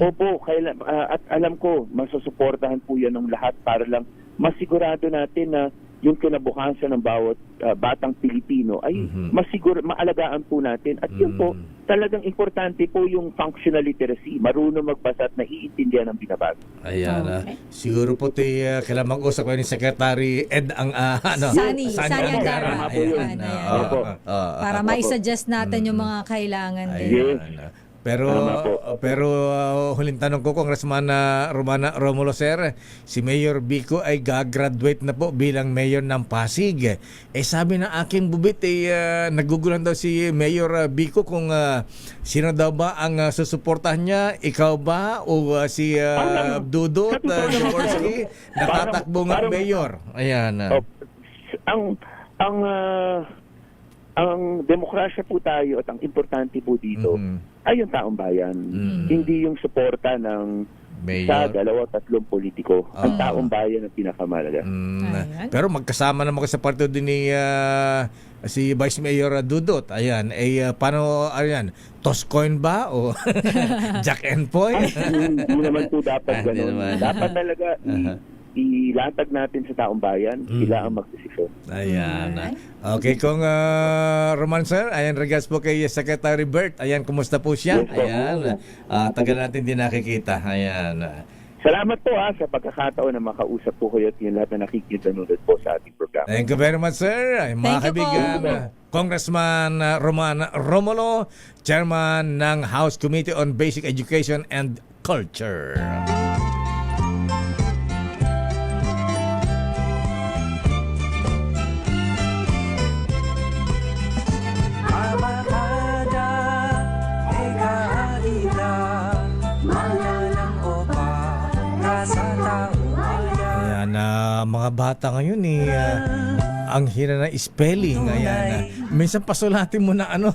Opo, at alam ko, masusuportahan po yan ng lahat para lang masigurado natin na yung kinabukasan ng bawat batang Pilipino ay maalagaan po natin. At yun po, talagang importante po yung functional literacy. Marunong magbasa at naiintindihan ang binabasa. Ayan. Siguro po kailangan mag-usap kayo ni Secretary Ed Sani Angara. Para Para mai-suggest natin yung mga kailangan din. Yes. Pero huling tanong ko, Congressman Romulo Sir, si Mayor Vico ay gagraduate na po bilang mayor ng Pasig. Sabi ng aking bubit, nagugulan daw si Mayor Vico kung sino daw ba ang susuportahan niya, ikaw ba o si Dudut Jaworski na tatakbo ng mayor. Ayan. Ang demokrasya po tayo at ang importante po dito ay yung taong bayan. Hindi yung suporta ng Isa, dalawa, tatlong politiko. Ang taong bayan ang pinakamalaga. Pero magkasama naman ko sa partido din ni si Vice Mayor Dudut. Ayan, paano, ayan, toss coin ba o Jack and Poy? Hindi naman po dapat ganun. Dapat talaga ilatag natin sa taong bayan, sila ang magdesisyon. Ayan. Okay, kung Roman sir, ayan, regards po kay Secretary Bert. Ayan, kumusta po siya? Ayan. Tagal natin din nakikita. Ayan. Salamat po sa pagkakataon na makausap po kayo at yung lahat na nakikinunod po sa ating programa. Thank you very much, sir. Ay, mga kaibigan, Congressman Roman Romulo, Chairman ng House Committee on Basic Education and Culture. Ayan, mga bata ngayon ang hina na spelling. Ayan, minsan pasulatin mo na ano.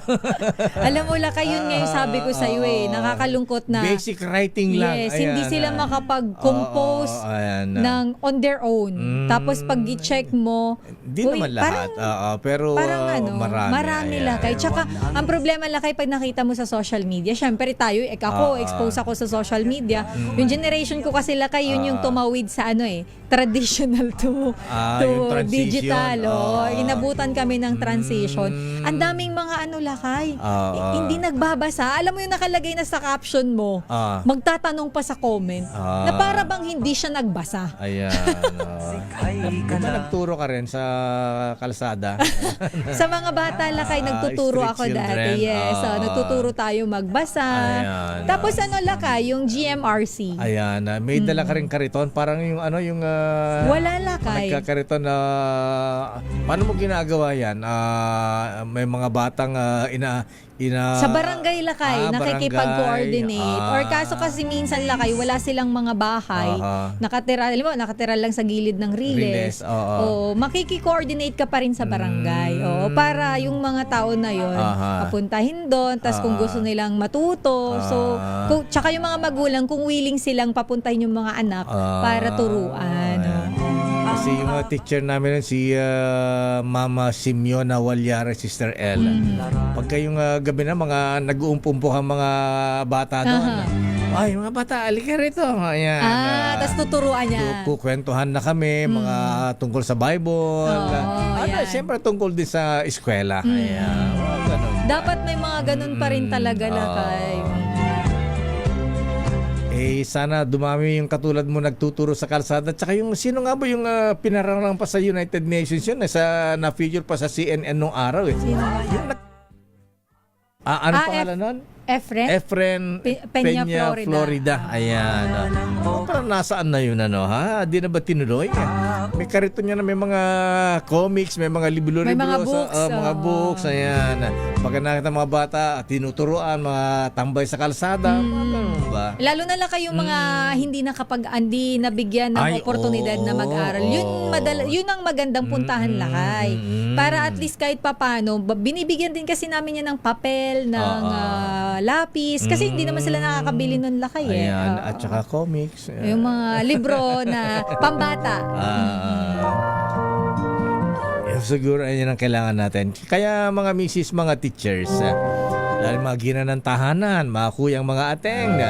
Alam mo, Lakay, yun nga yung sabi ko sa iyo nakakalungkot na basic writing lang. Yes, ayan, hindi sila makapag-compose ng on their own. Tapos pag i-check mo, hindi naman lahat. Pero parang marami. Lakay. Tsaka ang problema, Lakay, pag nakita mo sa social media, syempre tayo, expose ako sa social media. Yung generation ko kasi, Lakay, yun yung tumawid sa traditional to digital. Inabutan kami ng transition. Ang daming mga Lakay, hindi nagbabasa. Alam mo yung nakalagay na sa caption mo, magtatanong pa sa comment, na para bang hindi siya nagbasa. Ayan. Nagturo ka rin sa kalsada? Sa mga bata, Lakay, nagtuturo ako dati. Yes, nagtuturo tayo magbasa. Ayan. Tapos Lakay, yung GMRC. Ayan, may dala ka rin kariton, parang yung wala, Lakay. Nagkakariton na paano mo ginagawa yan? May mga batang sa barangay, Lakay, nakikipag-coordinate. barangay. Or kaso kasi minsan, Lakay, wala silang mga bahay. Nakatira lang sa gilid ng riles. Makiki-coordinate ka pa rin sa barangay. Para yung mga tao na yon papuntahin doon. Tapos kung gusto nilang matuto. Tsaka yung mga magulang, kung willing silang papuntahin yung mga anak para turuan. Kasi yung teacher namin si Mama Simeona Walyara, Sister L. Pagka yung gabi na, mga nag-uumpumpuhang mga bata doon. Ay, mga bata, alika rito. Ayan. Tapos tuturuan niya. Kukwentuhan na kami, mga tungkol sa Bible. Siyempre tungkol din sa eskwela. Ayan. Ganun. Dapat may mga ganun pa rin talaga, Lakay. Sana dumami yung katulad mo nagtuturo sa kalsada. Tsaka yung sino nga ba yung pinararang pa sa United Nations yun? Na-feature pa sa CNN nung araw. Ano pangalan nun? Efren Peña, Florida. Ayan. Parang nasaan na yun, Di na ba tinuloy? May kariton niya na may mga comics, may mga libro-libro. May mga books. Mga books, ayan. Pagka nakita mga bata, tinuturuan, mga tambay sa kalsada. Ba? Lalo na lang kayong mga hindi nabigyan ng oportunidad na mag-aral. Yun ang magandang puntahan, Lakay. Para at least kahit papano, binibigyan din kasi namin yan ng papel, ng lapis. Kasi hindi naman sila nakakabili nun, Lakay. Ayan, at saka comics. Yung mga libro na pambata. Siguro ayun ang kailangan natin. Kaya mga misis, mga teachers, dahil mga gina ng tahanan, mga kuyang mga ateng,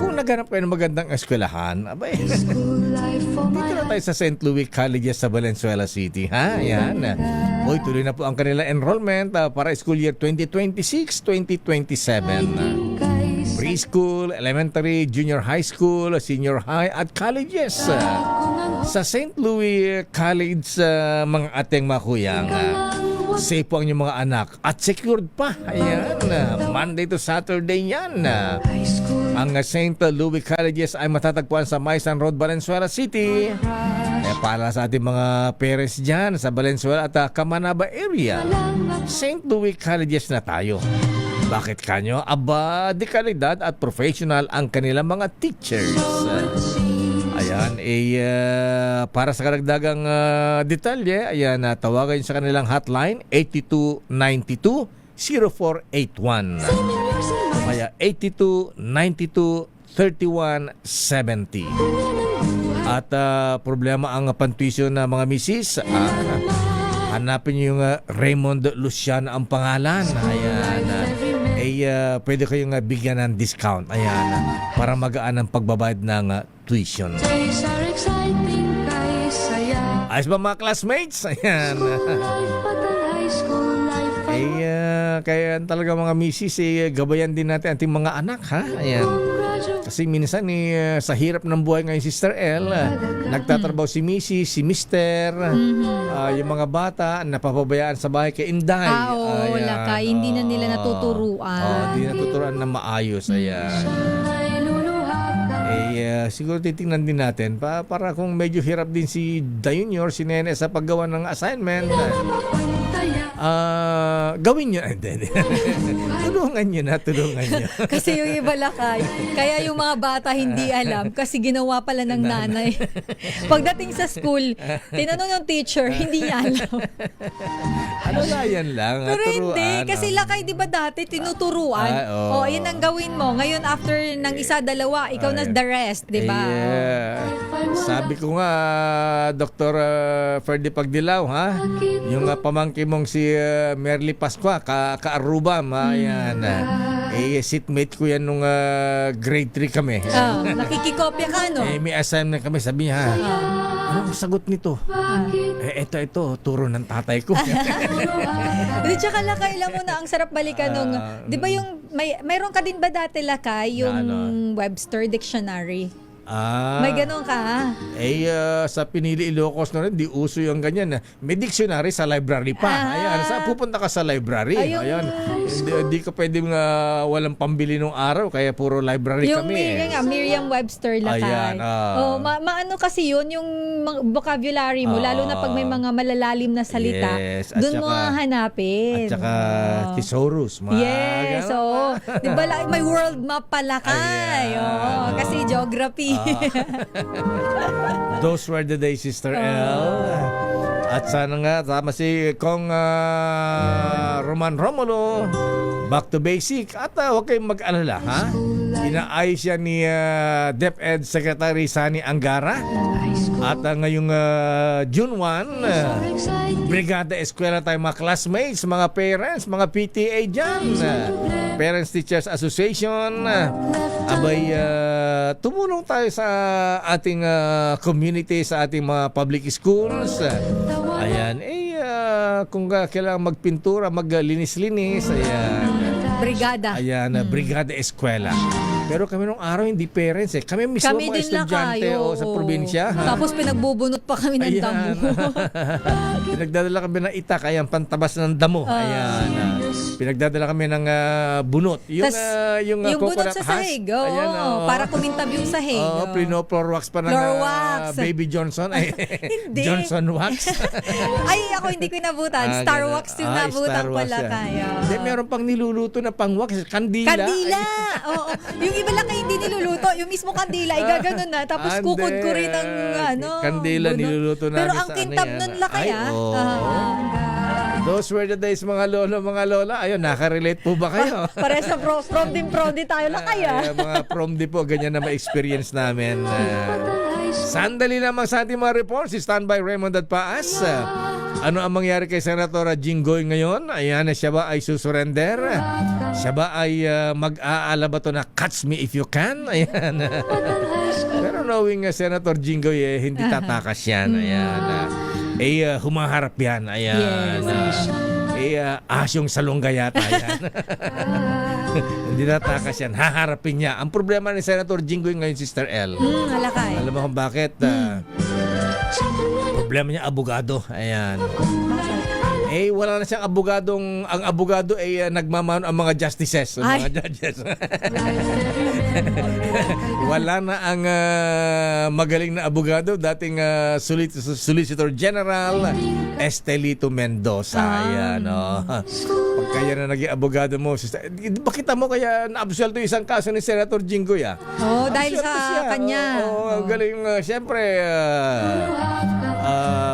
kung naghanap kayo ng magandang eskwelahan, dito na tayo sa St. Louis College sa Valenzuela City. Ayan. Tuloy na po ang kanilang enrollment para school year 2026-2027. Preschool, elementary, junior high school, senior high at colleges. Sa St. Louis College, mga ateng mga kuyang, safe po ang inyong mga anak at secured pa. Ayan, Monday to Saturday yan. Ang St. Louis Colleges ay matatagpuan sa Maisan Road, Valenzuela City. Para sa ating mga parents dyan sa Valenzuela at Camanaba area, St. Louis Colleges na tayo. Bakit kanyo? De kalidad at professional ang kanilang mga teachers. Ayan, para sa karagdagang detalye, ayan, tawagan sa kanilang hotline 8292-0481. Kaya 8292-0481. 3170. At problema ang pantuition na mga misis. Hanapin niyo yung Raymond Luciano ang pangalan. Ayan. Pwede kayong bigyan ng discount. Ayan. Para magaan ang pagbabayad ng tuition. Ayos ba mga classmates? Ayan. Kaya talaga mga misis, gabayan din natin ating mga anak, ha? Ayan. Kasi minsan sa hirap ng buhay ngayon, Sister El, nagtatrabaho si Mrs., si Mister, yung mga bata, napapabayaan sa bahay kay Inday. Oo, lakay. Hindi na nila natuturuan. Hindi natuturuan na maayos. Ayan. Siguro titingnan din natin para kung medyo hirap din si Junior, si Nene sa paggawa ng assignment. Gawin nyo. Tulungan nyo. Kasi yung iba lakay. Kaya yung mga bata hindi alam kasi ginawa pala ng nanay. Pagdating sa school, tinanong ng teacher, hindi niya alam. Yan lang. Pero turuan, hindi. Kasi lakay, di ba dati tinuturuan? Yun ang gawin mo. Ngayon, after ng isa, dalawa, ikaw na the rest, di ba? Sabi ko nga, Dr. Ferdy Pagdilaw, ha? Yung pamangkin mong si Merly Pascua, ka-Arubam, yan. Seatmate ko yan nung grade 3 kami. Nakikikopya ka, no? May assignment kami, sabi niya, anong sagot nito? Ito, turo ng tatay ko. Di, tsaka lakay, alam mo na, ang sarap balikan nung, di ba yung, mayroon ka din ba dati lakay, yung Webster Dictionary? May ganun ka? Sa Pinili Ilocos na rin, di uso yung ganyan. May dictionary sa library pa. Ayan, pupunta ka sa library. Ayan. Hindi ka pwedeng walang pambili nung araw, kaya puro library kami. Yung Merriam-Webster lakay. Ayan. Maano kasi yun, yung vocabulary mo, lalo na pag may mga malalalim na salita, doon mo hanapin. At saka thesaurus. Yes, oo. Di ba, may world map pala kay. Kasi geography. Those were the days, Sister L. At sana nga, tama si Kong Roman Romulo. Back to basic. At huwag kayong mag-alala, ha? Inaayos yan ni DepEd Secretary Sani Angara. At ngayong June 1, Brigada Eskwela tayo mga classmates, mga parents, mga PTA dyan. Parents Teachers Association. Tumulong tayo sa ating community, sa ating mga public schools. Ayan, kung kailangan magpintura, maglinis-linis, Brigada. Brigada Eskwela. Pero kami nung araw hindi parents Kami mismo mga estudyante sa probinsya. Tapos pinagbubunot pa kami ng damo. Pinagdadala kami ng itak, pantabas ng damo. Pinagdadala kami ng bunot. Yung bunot sa sahig. Para kumintab yung sahig. Floor wax pa ng Baby Johnson. Hindi. Johnson wax. Ako hindi ko inabutan. Star wax yung nabutan pala kaya. Meron pang niluluto na pang wax. Kandila. Oo. Yung iba lang kayo hindi niluluto. Yung mismo kandila, igaganon na. Tapos kukod ko rin ng kandila niluluto namin. Pero ang kintab nun lang kaya. Those were the days, mga lolo, mga lola. Ayun, nakarelate po ba kayo? Para sa prom-di tayo lang kaya. Mga prom-di po, ganyan na ma-experience namin. Sandali lamang sa ating mga reports. Standby Raymond at Paas. Ano ang mangyari kay Senator Jinggoy ngayon? Ayan, siya ba ay susurrender? Siya ba ay mag-aala ba to na catch me if you can? Ayan. Pero knowing Senator Jinggoy, hindi tatakas yan. Ayan. Humaharap yan. Ayan. Asyong salunga yata yan. Hindi natakas yan. Haharapin niya. Ang problema ni Senator Jinggoy ngayon, Sister L. Alakay. Alam mo kung bakit? Problema niya, abogado. Ayan. Wala na siyang abogadong, ang abogado nagmamano ang mga justices, ang mga judges. Wala na ang magaling na abogado, dating Solicitor General Estelito Mendoza. Ayan, Pag kaya na naging abogado mo, sister, bakit mo kaya na-absolto isang kaso ni Senator Jinggoy? Dahil sa kanya. Galing, siyempre,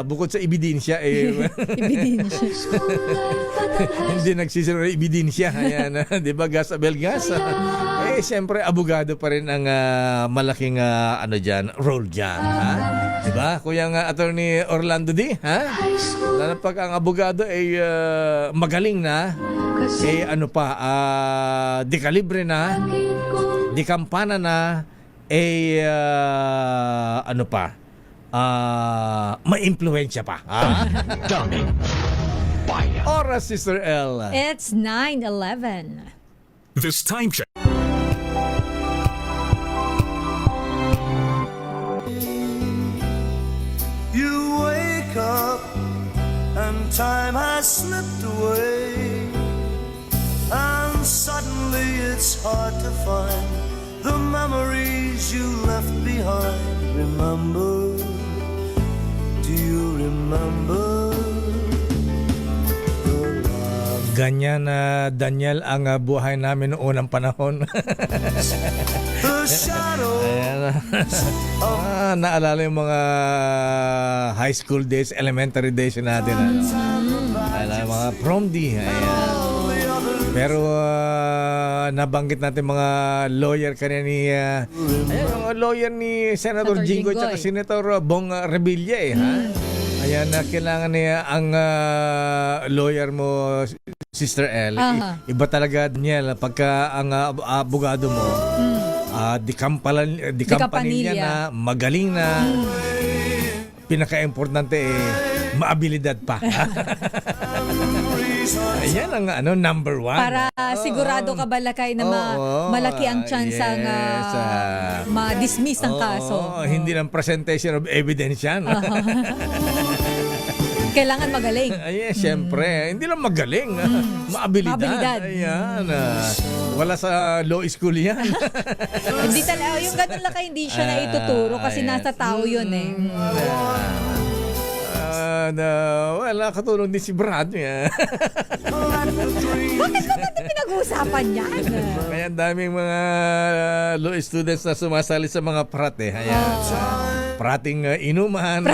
bukod sa ebidensya, Ebidensya. hindi nagsisinungaling ng ebidensya. Ayan, di ba, gas abel gas? Siyempre, abogado pa rin ang malaking role dyan. Ha? Di ba? Kuya Attorney Orlando D, ha? Lalo pag ang abogado ay magaling na, dekalibre na, dikampana na, ma-impluensya pa. Daming bayan. Oras, Sister L. It's 9:11. This time check. You wake up and time has slipped away, and suddenly it's hard to find the memories you left behind. Remember, do you remember? Ganyan na Daniel ang buhay namin noong unang panahon. Ayan. Naalala yung mga high school days, elementary days natin. Mga prom day. Ayan. Pero nabanggit natin mga lawyer kanina ni yung lawyer ni Senator Jinggoy at Senator Bong Revilla ha. Ayan, kailangan niya ang lawyer mo, Sister L. Iba talaga, Daniel, pagka ang abogado mo, dikampanilya na, magaling na, pinaka-importante maabilidad pa. Ayan ang number one. Para sigurado ka balakay na malaki ang chance ang ma-dismiss ang kaso. Hindi lang presentation of evidence yan. Kailangan magaling. Siyempre. Hindi lang magaling. Maabilidad. Ayan. Wala sa law school yan. Hindi talaga. Yung ganun lang hindi siya na ituturo kasi nasa tao yun wala, katulong din si Brad. Bakit mo natin pinag-uusapan yan? Kaya daming mga law students na sumasali sa mga prate. Prating inuman.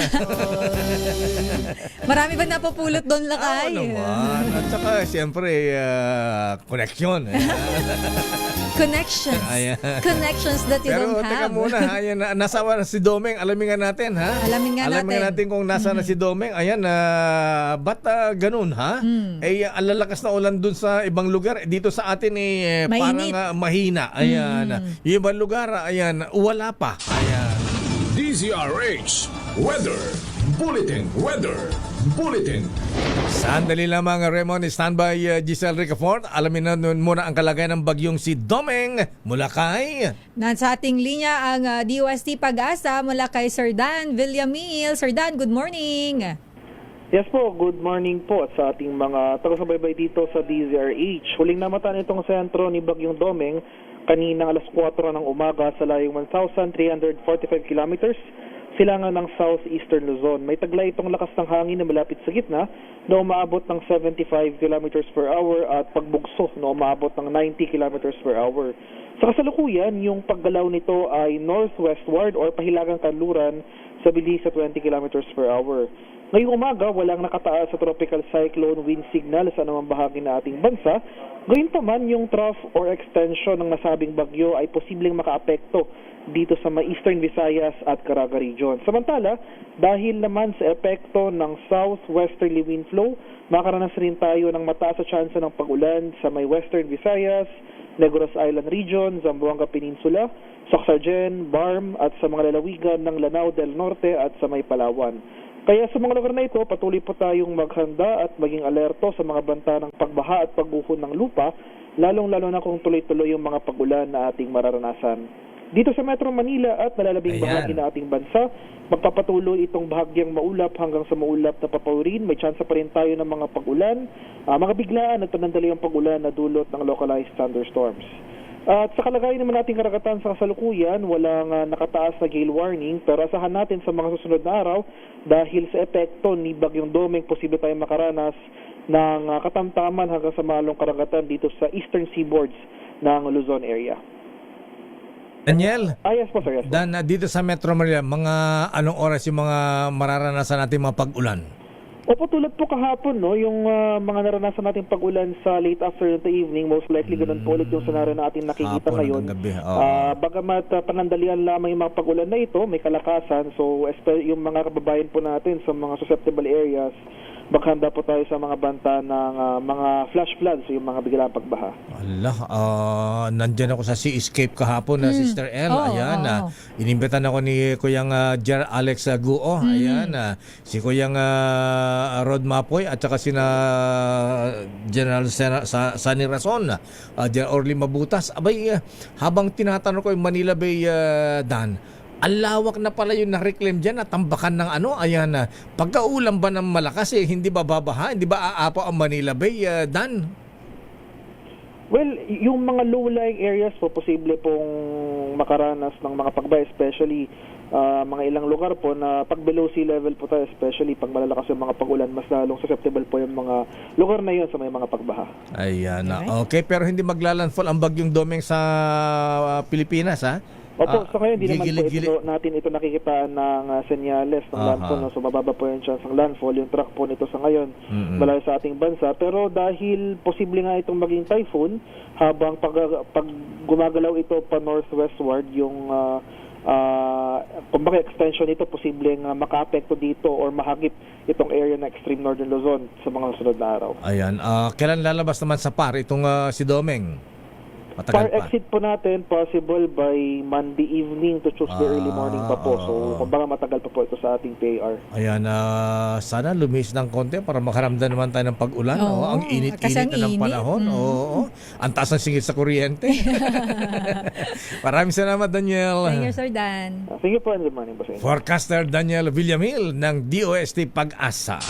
Marami ba napupulot doon, Lakay? Naman. At saka, siyempre, connection. Connections. Connections that you don't have. Pero teka muna, nasawa na si Domeng. Alamin nga natin, ha? Alamin natin kung nasa na si Domeng. Ayan, ba't ganun, ha? Ang lalakas na ulan dun sa ibang lugar. Dito sa atin, parang mahina. Ayan. Yung ibang lugar, wala pa. Ayan. DZRH Weather Bulletin. Sandali lamang, Raymond. Standby, Giselle Ricafort. Alamin na muna ang kalagayan ng bagyong si Domeng mula kay... Nasa ating linya ang DOST Pag-asa mula kay Sir Dan Villamil. Sir Dan, good morning. Yes po, good morning po sa ating mga taga-subaybay dito sa DZRH. Huling namataan itong sentro ni Bagyong Domeng kaninang alas 4 ng umaga sa layong 1,345 kilometers silangan ng southeastern Luzon. May taglay itong lakas ng hangin na malapit sa gitna na umaabot ng 75 kilometers per hour at pagbugso na umaabot ng 90 kilometers per hour. Sa kasalukuyan, yung paggalaw nito ay northwestward or pahilagang kanluran sa bilis sa 20 kilometers per hour. Ngayong umaga, walang nakataas sa tropical cyclone wind signal sa anumang bahagi na ating bansa. Gayunpaman, yung trough or extension ng nasabing bagyo ay posibleng makaapekto dito sa Eastern Visayas at Caraga region. Samantala, dahil naman sa epekto ng southwesterly wind flow, makaranas rin tayo ng mataas na tsansa ng pag-ulan sa may Western Visayas, Negros Island region, Zamboanga Peninsula, Soxargen, Barm at sa mga lalawigan ng Lanao del Norte at sa may Palawan. Kaya sa mga lugar na ito, patuloy po tayong maghanda at maging alerto sa mga banta ng pagbaha at pagguho ng lupa, lalong-lalo na kung tuloy-tuloy yung mga pag-ulan na ating mararanasan. Dito sa Metro Manila at nalalabing bahagi na ating bansa, magpapatuloy itong bahagyang maulap hanggang sa maulap na papawirin. May tsansa pa rin tayo ng mga pag-ulan, mga biglaan at panandaliang pag-ulan na dulot ng localized thunderstorms. At sa kalagayan naman nating karagatan sa kasalukuyan, walang nakataas na gale warning, pero asahan natin sa mga susunod na araw dahil sa epekto ni Bagyong Domeng, posible tayong makaranas ng katamtaman hanggang sa malong karagatan dito sa eastern seaboards ng Luzon area. Daniel? Yes po, sir. Yes, po. Dan, dito sa Metro Manila, mga anong oras yung mga mararanasan natin mga pag-ulan? Opo, tulad po kahapon, no, yung mga naranasan nating pag-ulan sa late afternoon to evening, most likely ganun po ulit yung scenario na ating nakikita Hapon ngayon. hanggang gabi. Bagamat panandalian lamang yung mga pag-ulan na ito, may kalakasan, so yung mga kababayan po natin sa mga susceptible areas, maghanda po tayo sa mga banta ng mga flash floods, yung mga biglang pagbaha. Allah, nandyan ako sa Seascape kahapon na Sister L. Ayan, inimbitan ako ni Kuyang Jer Alex Guo. Ayan, si Kuyang Rod Mapoy at saka sina General Sani Rason, General Orly Mabutas. Abay, habang tinatanong ko yung Manila Bay, Dan, ang lawak na pala yung na-reclaim dyan at tambakan ng ayan na. Pagkaulan ba ng malakas hindi ba babaha? Hindi ba aapaw ang Manila Bay, Dan? Well, yung mga low-lying areas po, posible pong makaranas ng mga pagbaha, especially mga ilang lugar po na pag below sea level po tayo, especially pag malalakas yung mga pag-ulan, mas lalong susceptible po yung mga lugar na yun sa may mga pagbaha. Ayan, okay, pero hindi maglalandfall ang bagyong Domeng sa Pilipinas, ha? Opo, so ngayon, hindi naman po natin ito nakikitaan ng senyales ng landfall. No? So, mababa po yung chance ng landfall. Yung track po nito sa ngayon, malayo sa ating bansa. Pero dahil posible nga itong maging typhoon, habang pag gumagalaw ito pa northwestward, yung kumbaga extension nito, posibleng maka-apekto dito or mahagip itong area na extreme northern Luzon sa mga sunod na araw. Ayan, kailan lalabas naman sa PAR itong si Domeng? PAR exit po natin possible by Monday evening to Tuesday early morning pa po. So, kumbaga matagal pa po ito sa ating PAR. Ayan, sana lumis ng konti para makaramdam naman tayo ng pag-ulan. Ang init-init na ng panahon. Ang taas ng singit sa kuryente. Maraming salamat, Daniel. Thank you, Sir Dan. Thank you po, and good morning po sa inyo. Forecaster Daniel Villamil ng DOST Pag-asa.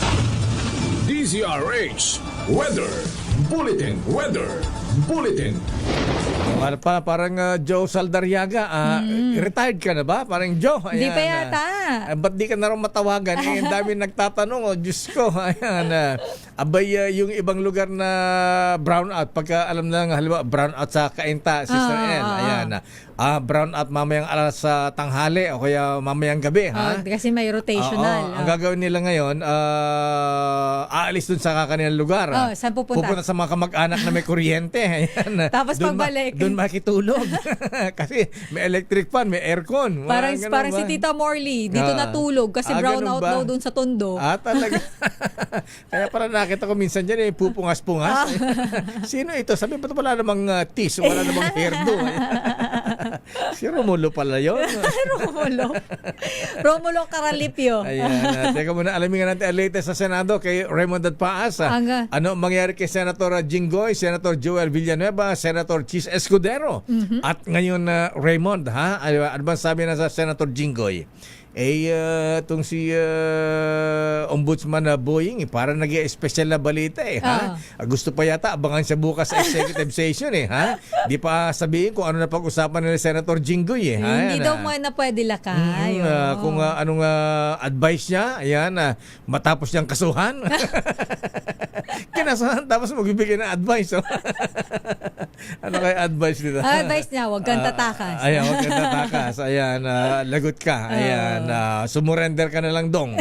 DZRH Weather Bulletin. Parang Joe Saldarriaga, retired ka na ba? Parang Joe. Hindi pa yata. Ba't di ka na rin matawagan? Ang dami nagtatanong, Diyos ko. Ayan, abay, yung ibang lugar na brownout, pagka alam na nga, halimbawa, brownout sa Cainta, Sister N. Ayan, brownout mamayang alas sa tanghali o kaya mamayang gabi. Kasi may rotational. Ang gagawin nila ngayon, aalis dun sa kanilang lugar. Saan pupunta? Pupunta sa mga kamag-anak na may kuryente. Ayan. Tapos pagbalik. Doon makitulog. Kasi may electric fan, may aircon. Parang si Tita Morley, dito natulog kasi brownout daw doon sa Tondo. Talaga. Kaya parang nakita ko minsan dyan, pupungas-pungas. Sino ito? Sabi, ba't wala namang tis? Wala namang hairdo. Si Romulo pala yun. Romulo Caralipio. Ayan. Teka muna, alamin nga natin ang latest sa Senado kay Raymond Paas. Ano mangyari kay Senator Jinggoy, Senator Joel Villanueva, Senator Chis Escudero. At ngayon, Raymond, ano ba sabi na sa Senator Jinggoy? Itong si Ombudsman na Boying, parang nag-i-special na balita Gusto pa yata abangan siya bukas sa executive session Di pa sabihin kung ano na pag-usapan nila Senator Jinggoy Hindi daw mo na pwede lakay. Kung anong advice niya, ayan, matapos niyang kasuhan. Kinasuhan tapos magbibigay ng advice. Ano kaya advice nito? Advice niya, huwag kang tatakas. Ayan, huwag kang tatakas. Ayan, lagot ka. Ayan, sumurrender ka na lang dong.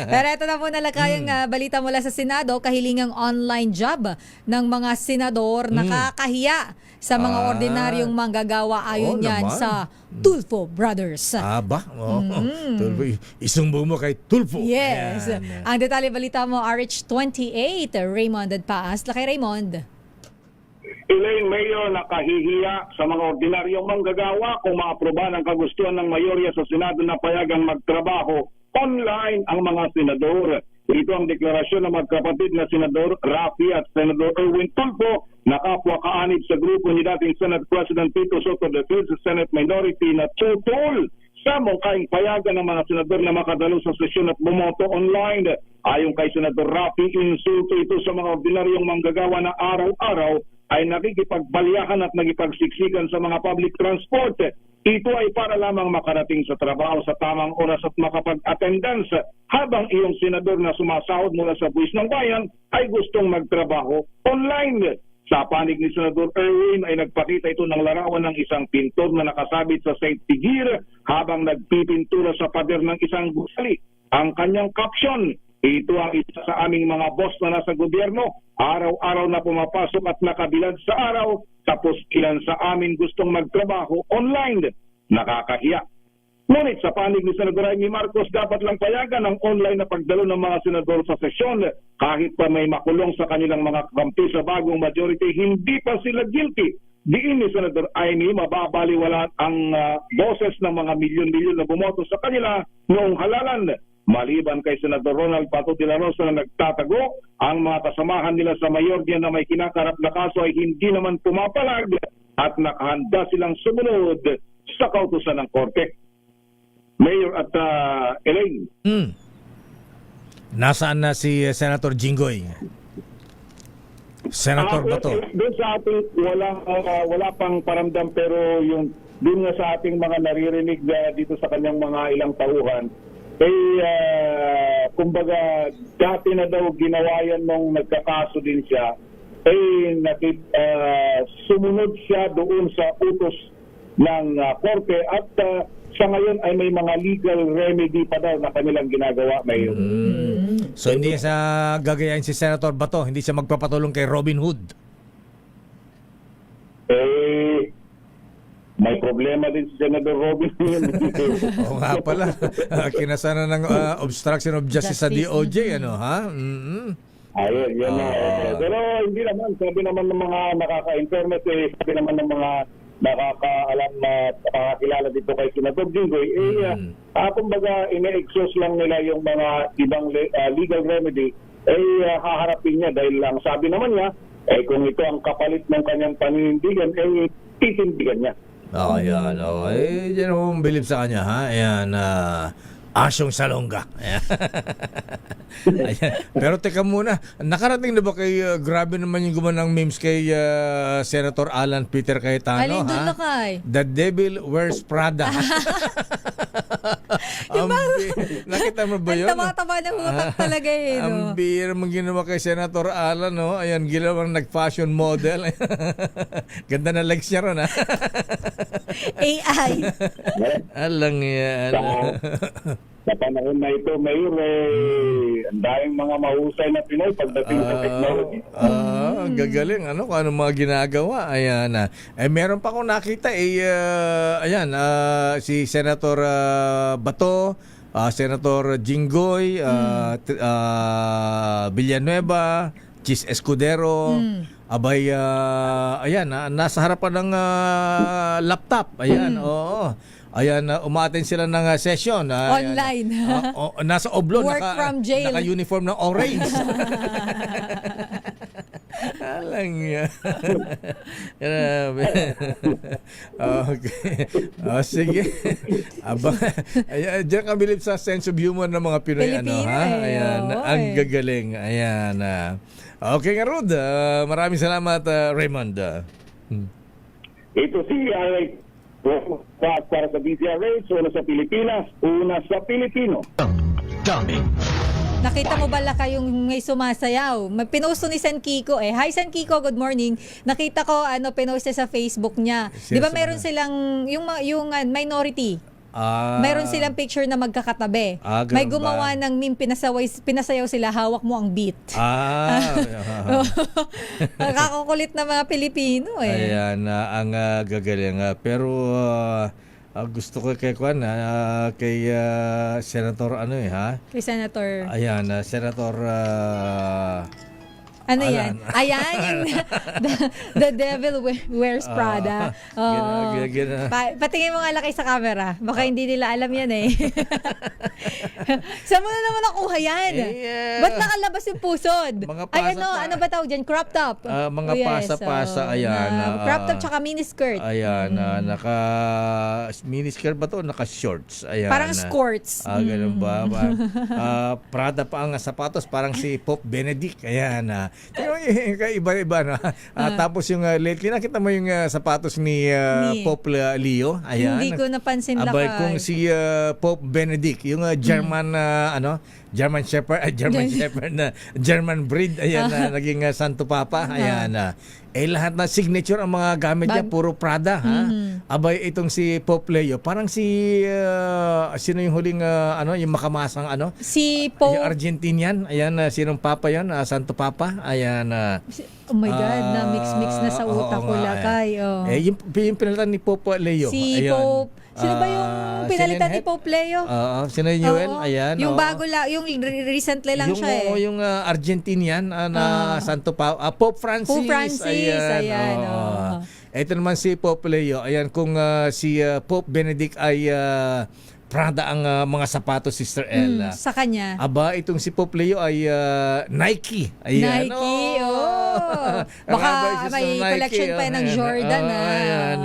Pero ito na po nalakayang balita mula sa Senado, kahilingang online job ng mga senador nakakahiya sa mga ordinaryong manggagawa ayon yan sa Tulfo Brothers. Tulfo, isumbong mo kay Tulfo. Yes. Ayan. Ang detalye balita mo, RH28, Raymond Paas. Lakay Raymond. Elaine Mayor nakahihiya sa mga ordinaryong manggagawa kung maaproba ng kagustuhan ng mayorya sa Senado na payagang magtrabaho online ang mga senador. Ito ang deklarasyon ng magkapatid na Senador Rafi at Senador Erwin Tulfo na kapwa kaanib sa grupo ni dating Senate President Tito Soto the Third sa Senate Minority na tutol sa mungkaing payagan ng mga senador na makadalo sa sesyon at bumoto online. Ayon kay Senador Rafi, insulto ito sa mga ordinaryong manggagawa na araw-araw ay nakikipagbalyahan at nagipagsiksikan sa mga public transport. Ito ay para lamang makarating sa trabaho sa tamang oras at makapag-attendance habang iyong senador na sumasahod mula sa buwis ng bayan ay gustong magtrabaho online. Sa panig ni Senador Erwin ay nagpakita ito ng larawan ng isang pintor na nakasabit sa safety gear habang nagpipintura sa pader ng isang gusali. Ang kanyang caption, ito ang isa sa aming mga boss na nasa gobyerno. Araw-araw na pumapasok at nakabilad sa araw, tapos ilan sa amin gustong magtrabaho online. Nakakahiya. Ngunit sa panig ni Senador Amy Marcos, dapat lang payagan ang online na pagdalo ng mga senador sa sesyon. Kahit pa may makulong sa kanilang mga kampi sa bagong majority, hindi pa sila guilty. Diin ni Senador Amy, mababaliwala ang boses ng mga milyon-milyon na bumoto sa kanila noong halalan. Maliban kay Senador Ronald Bato de la Rosa na nagtatago, ang mga kasamahan nila sa mayorya na may kinakarap na kaso ay hindi naman pumapalag at nakahanda silang sumunod sa kautusan ng korte. Mayor at Elaine. Nasaan na si Senator Jinggoy? Senator Bato. Doon sa ating wala pang paramdam, pero yung doon nga sa ating mga naririnig dito sa kanyang mga ilang tauhan, kumbaga dati na daw ginawa yan nung nagkakaso din siya, sumunod siya doon sa utos ng korte at sa ngayon ay may mga legal remedy pa daw na kanilang ginagawa ngayon. So hindi siya gagayain si Senator Bato, hindi siya magpapatulong kay Robin Hood. May problema din si Senator Robin Hood. Oo nga pala. Kinasana ng obstruction of justice sa DOJ, ano ha? Ayun, yan na. Pero hindi naman, sabi naman ng mga nakaka-internet, sabi naman ng mga nakakaalam na nakakilala dito kay Senator Jinggoy, kumbaga ine-exhaust lang nila yung mga ibang legal remedy, haharapin niya dahil lang sabi naman niya, kung ito ang kapalit ng kanyang paninindigan, titindigan niya. Yan. Yan ang bilib sa kanya, ha? Ayan, Asyong Salonga. Ayan. Pero teka muna, nakarating na ba kay, grabe naman yung gumanang memes kay Senator Alan Peter Cayetano, Alin doon na kay? The Devil Wears Prada. Nakita mo ba yun? Ang tama-tama ng utak talaga eh. No? Ang bira mong ginawa kay Senator Alan, no? Ayan, ginawang nag-fashion model. Ganda na legs niya ron, ha? AI. Alang yan. Sa panahon na ito, Mayor, ang daming mga mahusay na Pinoy pagdating sa technology. Gagaling, ano, kung anong mga ginagawa. Ayan. Meron pa akong nakita, si Senator Bato, Senator Jinggoy, Villanueva, Chis Escudero, abay, nasa harapan ng laptop. Ayan, oo. Ayan, umaten sila ng session. Online. Nasa Oblon. Work from jail. Naka-uniform ng orange. Alang yan. Okay. Sige. Diyan ka bilib sa sense of humor ng mga Pinoy. Pilipino, Ayan. Ang gagaling. Ayan. Okay nga, Rod. Maraming salamat, Raymond. Ito si para sa DZRH, una sa Pilipinas, una sa Pilipino. Nakita mo ba yung may sumasayaw? Pinost ni San Kiko eh. Hi San Kiko, good morning. Nakita ko pinost niya sa Facebook niya. 'Di ba meron silang yung minority? Mayroon silang picture na magkakatabi. May gumawa ng meme, pinasayaw sila, hawak mo ang beat. Nakakakulit na mga Pilipino eh. Ayan, ang gagaling. Pero gusto ko kay kay Senator Kay Senator. Ayan, Senator ano yan? Ayan, yung the Devil Wears Prada. Patingin mo nga lakay sa camera. Baka hindi nila alam yan eh. Saan mo na naman nakuha yan? Ba't nakalabas yung pusod? Ay, ano ba tawag dyan? Crop top? Mga pasa-pasa, ayan. Crop top tsaka miniskirt. Ayan, miniskirt ba to? Naka-shorts. Ayan. Parang skirts. Ganun ba? Prada pa ang sapatos, parang si Pope Benedict. Ayan. Iba-iba na. Tapos yung lately nakita mo yung sapatos ni Pope Leo. Ayan. Hindi ko napansin Abay kung si Pope Benedict, yung German German Shepherd, German breed, ayan naging Santo Papa, ayan lahat na signature ang mga gamit niya puro Prada, ha. Abay itong si Pope Leo, parang si sino yung huling yung makamasang si Pope, yung Argentinian, ayan sinong Papa yan, Santo Papa, ayan oh my God, na mix na sa utak ko lakay. yung pinalitan ni Pope Leo, si ayan. Pope, sino ba yung pinalitan ni Pope Leo? Sino yung ayan. Yung bago lang, yung recently lang siya Yung Argentinian na Santo Pope Francis. Pope Francis, ayan. Ito naman si Pope Leo. Ayan, kung si Pope Benedict ay Prada ang mga sapatos, Sister El. Sa kanya. Aba, itong si Pope Leo ay Nike. Ayan. Nike, baka may collection pa ng Jordan. Ayan,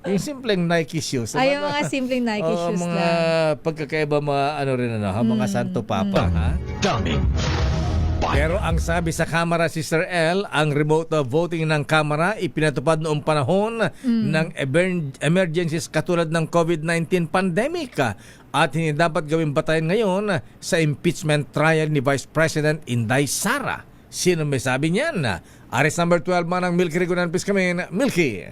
yung simpleng Nike shoes. Ay, yung mga simpleng Nike shoes mga lang. pagkakaiba, mga Santo Papa. Ha? Dummy. Pero ang sabi sa Kamara, Sister El, ang remote voting ng Kamara ipinatupad noong panahon ng emergencies katulad ng COVID-19 pandemic at hindi dapat gawing batayan ngayon sa impeachment trial ni Vice President Inday Sara. Sino may sabi niyan? Aris number 12 man ang Milky Rigunan Piscamin. Milky.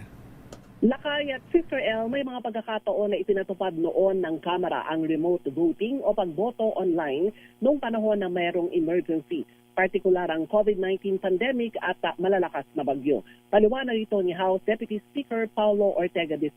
Lakay at Sister L, may mga pagkakataon na ipinatupad noon ng Kamara ang remote voting o pagboto online noong panahon na mayroong emergency, partikular ang COVID-19 pandemic at malalakas na bagyo. Paliwanag ito ni House Deputy Speaker Paulo Ortega V.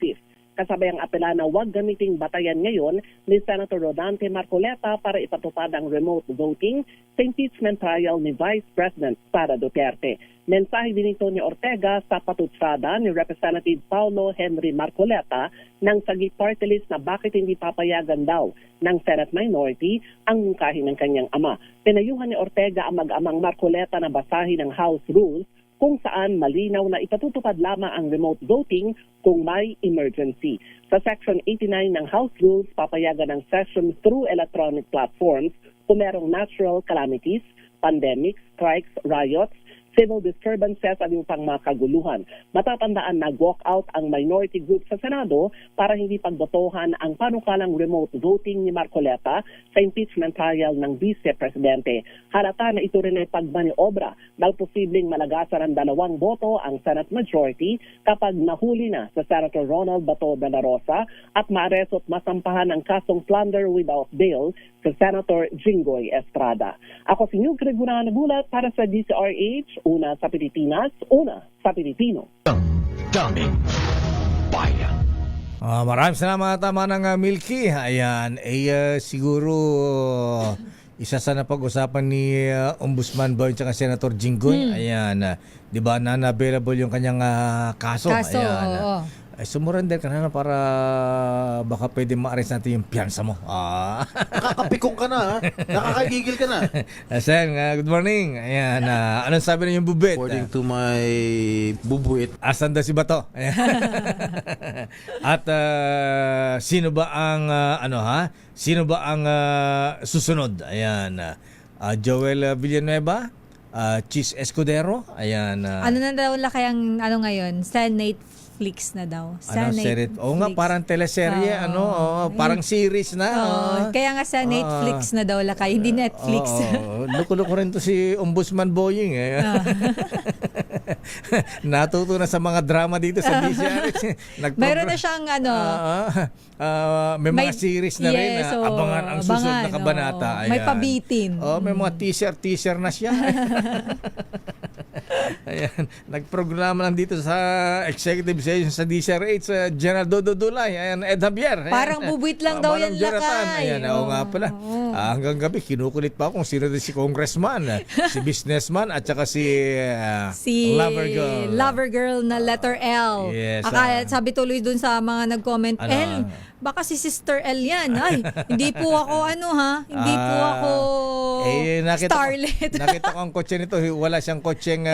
Kasabay ang apela na huwag gamiting batayan ngayon ni Senator Rodante Marcoleta para ipatupad ang remote voting sa impeachment trial ni Vice President Sara Duterte. Mensahe din ito ni Ortega sa patutsada ni Representative Paulo Henry Marcoleta ng Sagip Party List na bakit hindi papayagan daw ng Senate minority ang mungkahin ng kanyang ama. Pinayuhan ni Ortega ang mag-amang Marcoleta na basahin ang House Rules kung saan malinaw na ipatutupad lamang ang remote voting kung may emergency. Sa Section 89 ng House Rules, papayagan ang session through electronic platforms kung merong natural calamities, pandemics, strikes, riots, civil disturbances at yung pang mga kaguluhan. Matatandaan na walk out ang minority group sa Senado para hindi pagbotohan ang panukalang remote voting ni Marcoleta sa impeachment trial ng Vice Presidente. Halata na ito rin ay pagmaniobra dahil posibleng malagasan ng 2 boto ang Senate majority kapag nahuli na sa Senator Ronald Bato de la Rosa at maareso at masampahan ang kasong plunder without bail sa Senator Jinggoy Estrada. Ako si New Gregorio Nagulat para sa DCRH, una sa Pilipinas, una sa Pilipino. Dummy. Bayan. Maraming salamat ng Milky. Ayan, siguro isa sa napag-usapan ni Ombudsman Boy at Senator Jinggoy. Ayan, 'di ba na-available yung kanyang kaso. Ayan. Oo. Sumurrender ka na para baka pwede ma-arrest natin yung piyansa mo. Nakakapikong ka na, ha? Nakakagigil ka na. Sen, good morning. Ayan, anong sabi na yung bubit? According to my bubuit. Asan daw si Bato? At sino ba ang Sino ba ang susunod? Ayan, Joel Villanueva, Chis Escudero. Ayan. Ano na daw kayang ngayon? Senate Netflix na daw. Senate. Oo nga, parang teleserye, parang series na. Kaya nga sa Netflix na daw lakay, hindi Netflix. Luko-luko rin to si Ombudsman Boying. Natuto na sa mga drama dito sa DCRH. Meron na siyang may mga series na rin. Abangan ang susunod na kabanata. May pabitin. May mga teaser na siya. Ayan, nagprograma lang dito sa executive session sa DCRH, General Dodo Dulay, ayan, Ed Javier. Ayan, parang bubuit lang daw yan lakay. Ayan, nga pala. Hanggang gabi, kinukulit pa kung sino din si congressman, si businessman, at saka si lover girl. Lover girl na letter L. Yes. Sabi tuloy dun sa mga nag-comment, L, baka si Sister L yan. Ay, hindi po ako hindi po ako starlet. Nakita ko ang kotse nito, wala siyang kotseng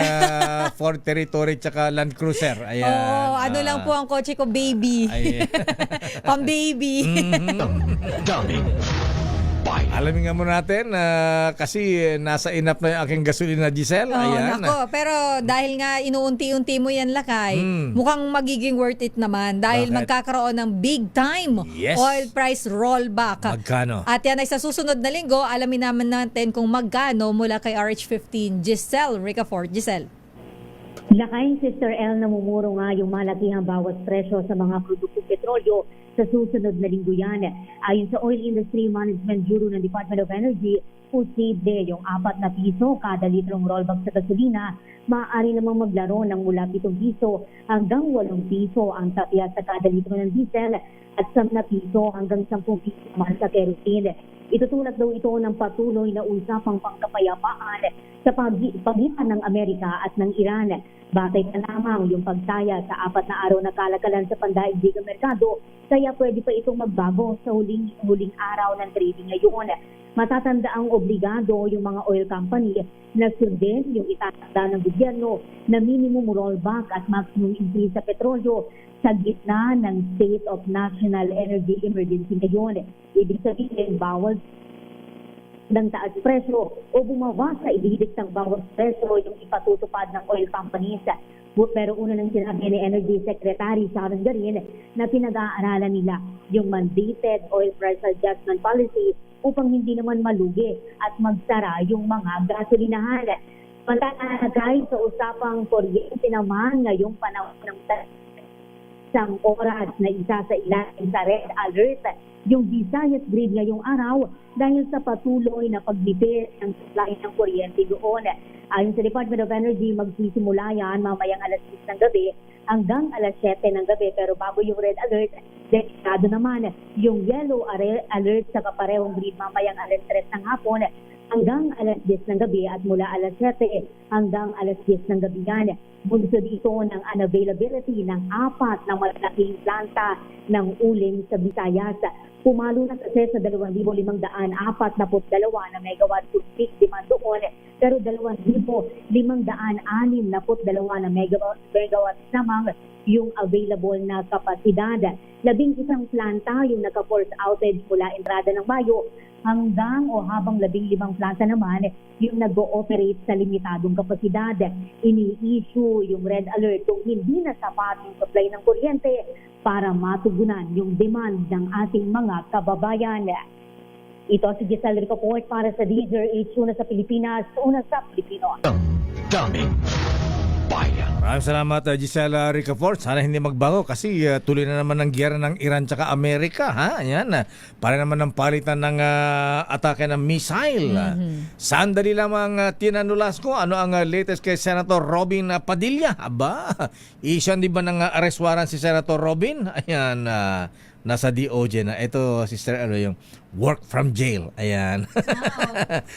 Ford Territory tsaka Land Cruiser. Ayan. Ano lang po ang kotse ko, baby. Pang baby. Dummy. Bayan. Alamin nga muna natin kasi nasa inap na yung aking gasolina, Giselle. Oh, Ayan. nako. Pero dahil nga inuunti-unti mo yan, Lakay, mukhang magiging worth it naman dahil Bakit? magkakaroon ng big time Yes. oil price rollback. Magkano? At yan ay sa susunod na linggo, alamin naman natin kung magkano mula kay RH15. Giselle Ricafort. Giselle. Lakay, Sister L, namumuro nga yung malakihang bawas presyo sa mga produktong petrolyo sa susunod na linggo yan. Ayon sa Oil Industry Management Bureau ng Department of Energy, posible yung 4 na piso kada litrong rollback sa gasolina, maaari namang maglaro ng mula 7 piso hanggang 8 piso ang tapya sa kada litro ng diesel at 10 na piso hanggang 10 piso naman sa kerosene. Itutulak daw ito ng patuloy na usapang pangkapayapaan sa pagitan ng Amerika at ng Iran. Batay pa lamang yung pagtaya sa 4 na araw na kalakalan sa pandaigdigang merkado, kaya pwede pa itong magbago sa huling araw ng trading ngayon. Matatanda ang obligado yung mga oil company na sundin yung itatanda ng gobyerno na minimum rollback at maximum increase sa petrolyo sa gitna ng State of National Energy Emergency ngayon. Ibig sabihin, bawal ng taas presyo o bumaba sa ibidik ng bawas presyo yung ipatutupad ng oil companies. Pero una nang sinabi ni Energy Secretary Sharon Garin na pinag-aaralan nila yung mandated oil price adjustment policy upang hindi naman malugi at magsara yung mga gasolinahan. Pantanagay sa usapang kuryente naman ngayong panahon ng isang oras na isa sa ilalim sa red alert yung Visayas grid ngayong araw dahil sa patuloy na pagnipis ng supply ng kuryente doon. Ayon sa Department of Energy, magsisimula yan mamayang alas 6 ng gabi hanggang alas 7 ng gabi. Pero bago yung red alert, dekado naman yung yellow alert sa kaparehong grid mamayang alas 3 ng hapon hanggang alas 10 ng gabi at mula alas 7 hanggang alas 10 ng gabi yan. Bunsod ito ng unavailability ng 4 na malaking planta ng uling sa Visayas. Pumalo na kasi sa 2,542 na megawatt peak demand doon, pero 2,562 na megawatt lamang yung available na kapasidad. 11 planta yung naka-force outage mula entrada ng Mayo hanggang o habang 15 planta naman yung nag-ooperate sa limitadong kapasidad. Ini-issue yung red alert kung hindi na sapat yung supply ng kuryente para matugunan yung demand ng ating mga kababayan. Ito si Giselle Ricafort para sa DZRH, una sa Pilipinas, una sa Pilipino. Daming bayan. Maraming salamat, Giselle Ricafort. Sana hindi magbago kasi tuloy na naman ang giyera ng Iran tsaka Amerika. Ha? Ayan, para naman ng palitan ng atake ng missile. Sandali lamang tinanulas ko ano ang latest kay Senator Robin Padilla. Aba, isyan di ba ng arrest warrant si Senator Robin? Ayan, nasa DOJ na. Ito, sister, ano yung work from jail. Ayan.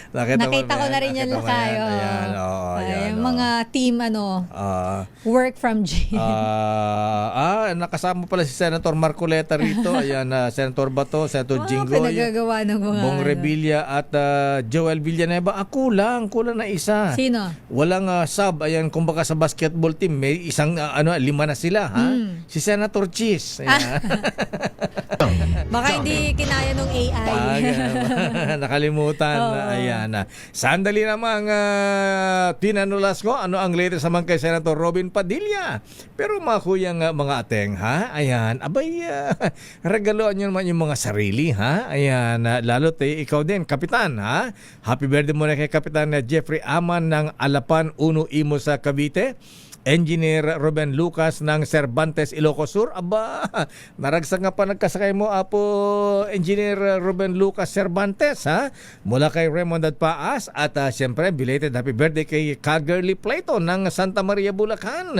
Nakita ko na rin yan, Lakay. Ayan, ayan. Yung mga team, work from jail. Nakasama pala si Senator Marcoleta rito. Ayan, Senator Bato, Senator Jinggoy, pinagagawa ng mga Bong Revilla at Joel Villanueva. Kulang na isa. Sino? Walang sub. Ayan, kumbaga sa basketball team, may isang, 5 na sila. Ha? Si Senator Cheese. Ayan. Baka hindi kinaya nung AI. Nakalimutan. Ayan. Sandali namang tinanulas ko ano ang latest naman kay Senator Robin Padilla. Pero mga kuyang mga ateng, ha? Ayan. Abay, regaloan nyo naman yung mga sarili, ha? Ayan. Lalo't ikaw din, Kapitan, ha? Happy birthday muna kay Kapitan Jeffrey Aman ng Alapan, Uno Imo sa Cavite. Engineer Ruben Lucas ng Cervantes, Ilocos Sur. Aba, naragsak nga pa nagkasakay mo, Apo Engineer Ruben Lucas Cervantes, ha? Mula kay Raymond Paas at siyempre, belated happy birthday kay Kagirly Plato ng Santa Maria, Bulacan.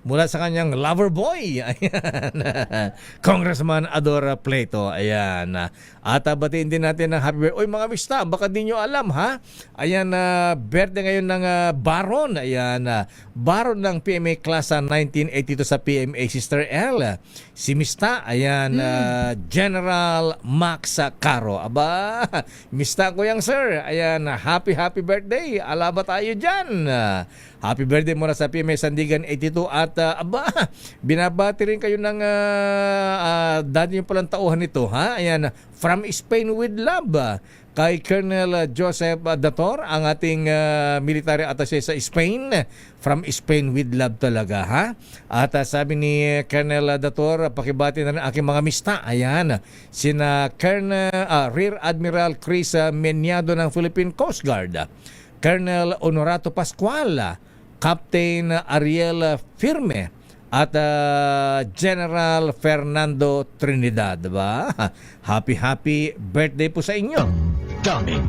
Mula sa kanyang lover boy. Ayan. Congressman Adora Plato. Ayan. At batiin din natin ng happy birthday. Oy, mga mista, baka di nyo alam, ha? Ayan, birthday ngayon ng Baron. Ayan, Baron ng PMA Class 1982 sa PMA, Sister L. Si Mista, ayan, General Max Caro. Aba, Mista ko yang sir. Ayan, happy birthday. Alaba tayo dyan. Happy birthday muna sa PMA Sandigan 82 at binabati rin kayo ng dati yung palang tauhan nito, ha? Ayan, from Spain with love. kay Colonel Joseph Dator, ang ating military attaché sa Spain. From Spain with love talaga, ha? At sabi ni Colonel Dator, pakibati na rin aking mga mista. Ayan, sina Rear Admiral Chris Menyado ng Philippine Coast Guard, Colonel Honorato Pascual, Captain Ariel Firme, at General Fernando Trinidad, ba? Happy birthday po sa inyo. Daming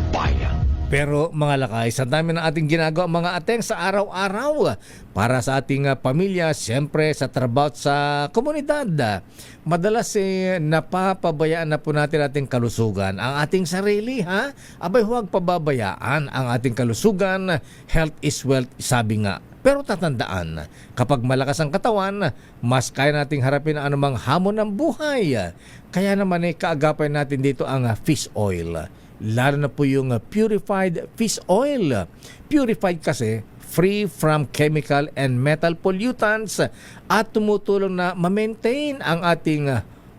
bayan. Pero mga lakay, sa dami ng ating ginagawa mga ateng sa araw-araw para sa ating pamilya, siyempre sa trabaho at sa komunidad. Madalas napapabayaan na po natin ating kalusugan, ang ating sarili, ha? Abay, huwag pababayaan ang ating kalusugan. Health is wealth, sabi nga. Pero tatandaan, kapag malakas ang katawan, mas kaya nating harapin ang anumang hamon ng buhay. Kaya naman kaagapay natin dito ang fish oil. Lalo na po yung purified fish oil. Purified kasi, free from chemical and metal pollutants at tumutulong na ma-maintain ang ating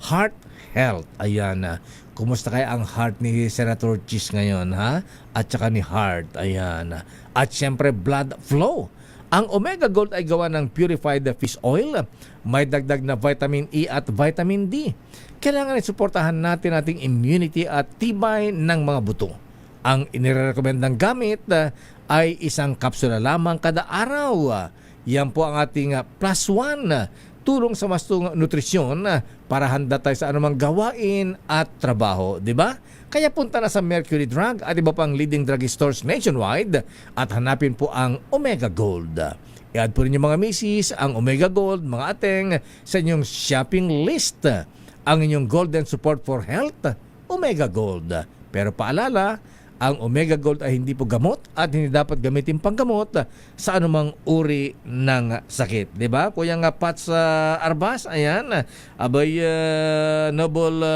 heart health. Ayan. Kumusta kaya ang heart ni Senator Cheese ngayon, ha? At saka ni Heart. Ayan. At syempre, blood flow. Ang Omega Gold ay gawa ng purified fish oil. May dagdag na vitamin E at vitamin D. Kailangan isuportahan natin ating immunity at tibay ng mga buto. Ang inirekomendang gamit ay isang kapsula lamang kada araw. Yan po ang ating plus 1. Tulong sa mastong nutrisyon para handa tayo sa anumang gawain at trabaho. Diba? Kaya punta na sa Mercury Drug at iba pang leading drugstores nationwide at hanapin po ang Omega Gold. I-add po rin yung mga misis, ang Omega Gold, mga ateng, sa inyong shopping list. Ang inyong golden support for health, Omega Gold. Pero paalala, ang Omega Gold ay hindi po gamot at hindi dapat gamitin panggamot sa anumang uri ng sakit. Diba? Kuya nga Pats Arbas, ayan, abay Noble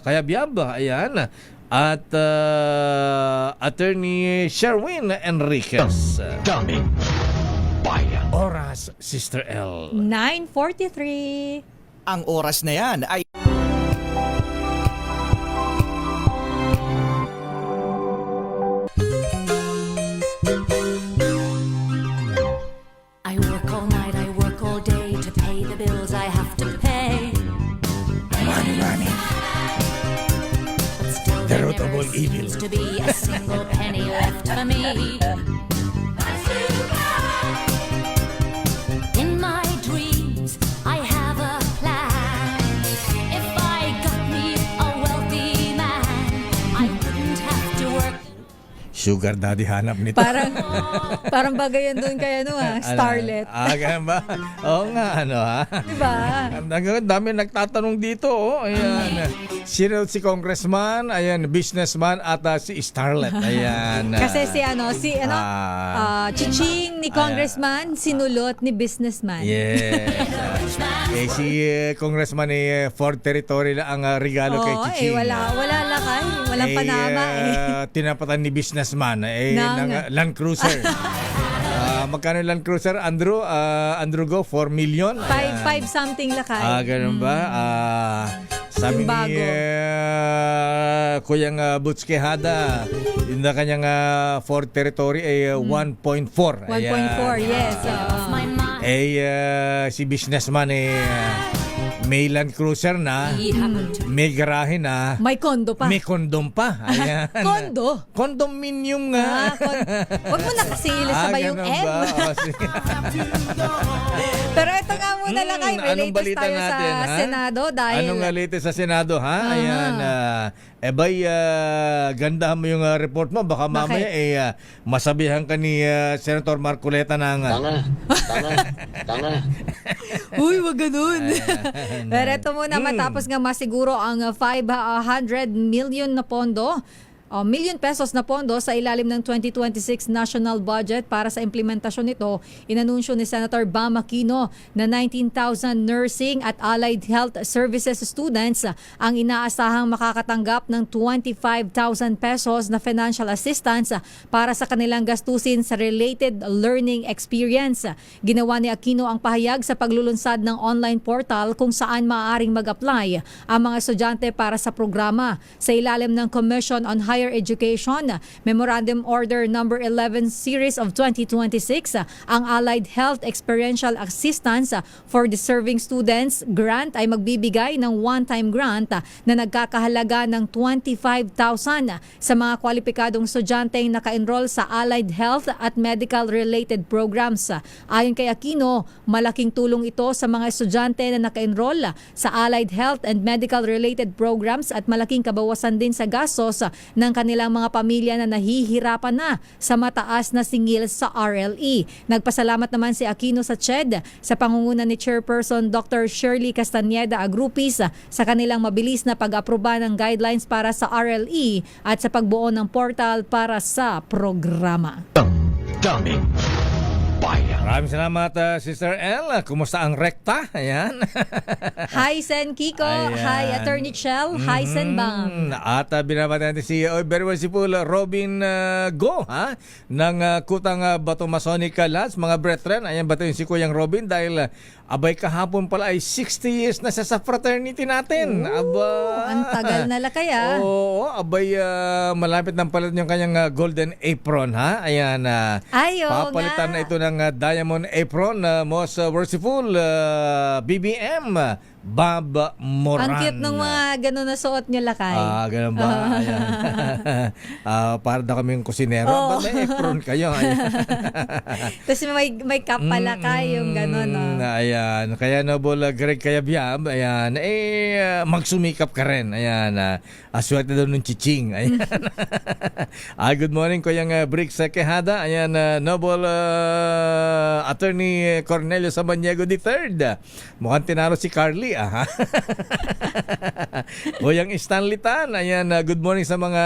Kayabyab, ayan, at Attorney Sherwin Enriquez. Daming bayan. Oras, Sister L. 9:43. Ang oras na yan ay I work all night, I work all day to pay the bills I have to pay. Money. But still The there root of never all evil. seems to be a single penny left for me. In my dreams, I have a plan. If I got me a wealthy man, I wouldn't have to work. Sugar daddy hanap nito. Parang bagay yan doon kay Starlet. Ganun ba? Oo nga, ha? Diba? Ang dami nagtatanong dito, Ayan. Sino si Congressman, ayan, businessman, at si Starlet. Ayan. Kasi chiching ni Congressman, sinulot ni businessman. Yes. Si Congressman Ford Territory na ang regalo kay Chiching. Wala lakay, walang panama Tinapatan ni businessman ng Land Cruiser. Magkano yung Land Cruiser, Andrew? Andrew Go, 4 million. 5 something lakay. Ganun ba? Sabi ni Kuyang Butch Quijada, yung na kanyang Ford Territory ay 1.4. 1.4, yes. Si businessman may Land Cruiser na, may garahe na, may kondo pa. May kondom pa. Ayan. Kondo? Condominium nga. Huwag mo na kasi ilisabay yung M. Pero ito nga muna lang ay latest tayo natin, sa Senado dahil... Anong latest sa Senado, ha? Ayan. Gandahan mo yung report mo. Baka mamaya masabihan ka ni Senator Marcoleta ng... Tanga. Uy, wag ganun. Pero ito muna, matapos nga masiguro ang 500 million na pondo million pesos na pondo sa ilalim ng 2026 national budget para sa implementasyon nito. Inanunsyo ni Senator Bam Aquino na 19,000 nursing at allied health services students ang inaasahang makakatanggap ng 25,000 pesos na financial assistance para sa kanilang gastusin sa related learning experience. Ginawa ni Aquino ang pahayag sa paglulunsad ng online portal kung saan maaaring mag-apply ang mga estudyante para sa programa. Sa ilalim ng Commission on Higher Education, Memorandum Order No. 11 Series of 2026, ang Allied Health Experiential Assistance for Deserving Students grant ay magbibigay ng one-time grant na nagkakahalaga ng 25,000 sa mga kwalipikadong estudyanteng naka-enroll sa allied health at medical-related programs. Ayon kay Aquino, malaking tulong ito sa mga estudyante na naka-enroll sa allied health and medical-related programs at malaking kabawasan din sa gastos ng kanilang mga pamilya na nahihirapan na sa mataas na singil sa RLE. Nagpasalamat naman si Aquino sa CHED sa pangunguna ni Chairperson Dr. Shirley Castañeda Agrupis sa kanilang mabilis na pag-aproba ng guidelines para sa RLE at sa pagbuo ng portal para sa programa. Daming bayan. Maraming salamat, Sister El. Kumusta ang rekta? Ayan. Hi, Sen Kiko. Ayan. Hi, Attorney Chel. Hi, Sen Bang. At binabati natin si very merciful Robin Go ng Kutang Bato Masonic Lodge. Mga brethren, ayan bato yung si Kuyang Robin dahil abay kahapon pala ay 60 years na siya sa fraternity natin. Ang tagal na kaya. Oo, abay malapit ng palit yung kanyang golden apron ha. Ayan. Papalitan na ito ng diamond apron most worshipful BBM Bob Moran. Ang cute ng mga gano'n na suot niyo, Lakay. Ganun ba? Ayan. Para daw kaming kusinero. Ba't may apron kayo? Tapos may cap pala kayo, yung gano'n. Ayan. Kaya Noble Greg Kayabyab, ayan, magsumikap ka rin. Ayan. Aswerte daw ng chiching. Ayan. Good morning, Kuyang Briggs Quejada. Ayan, Noble Attorney Cornelio Samaniego III. Mukhang tinalo si Carly. Kuyang Stanley Tan. Ayan, good morning sa mga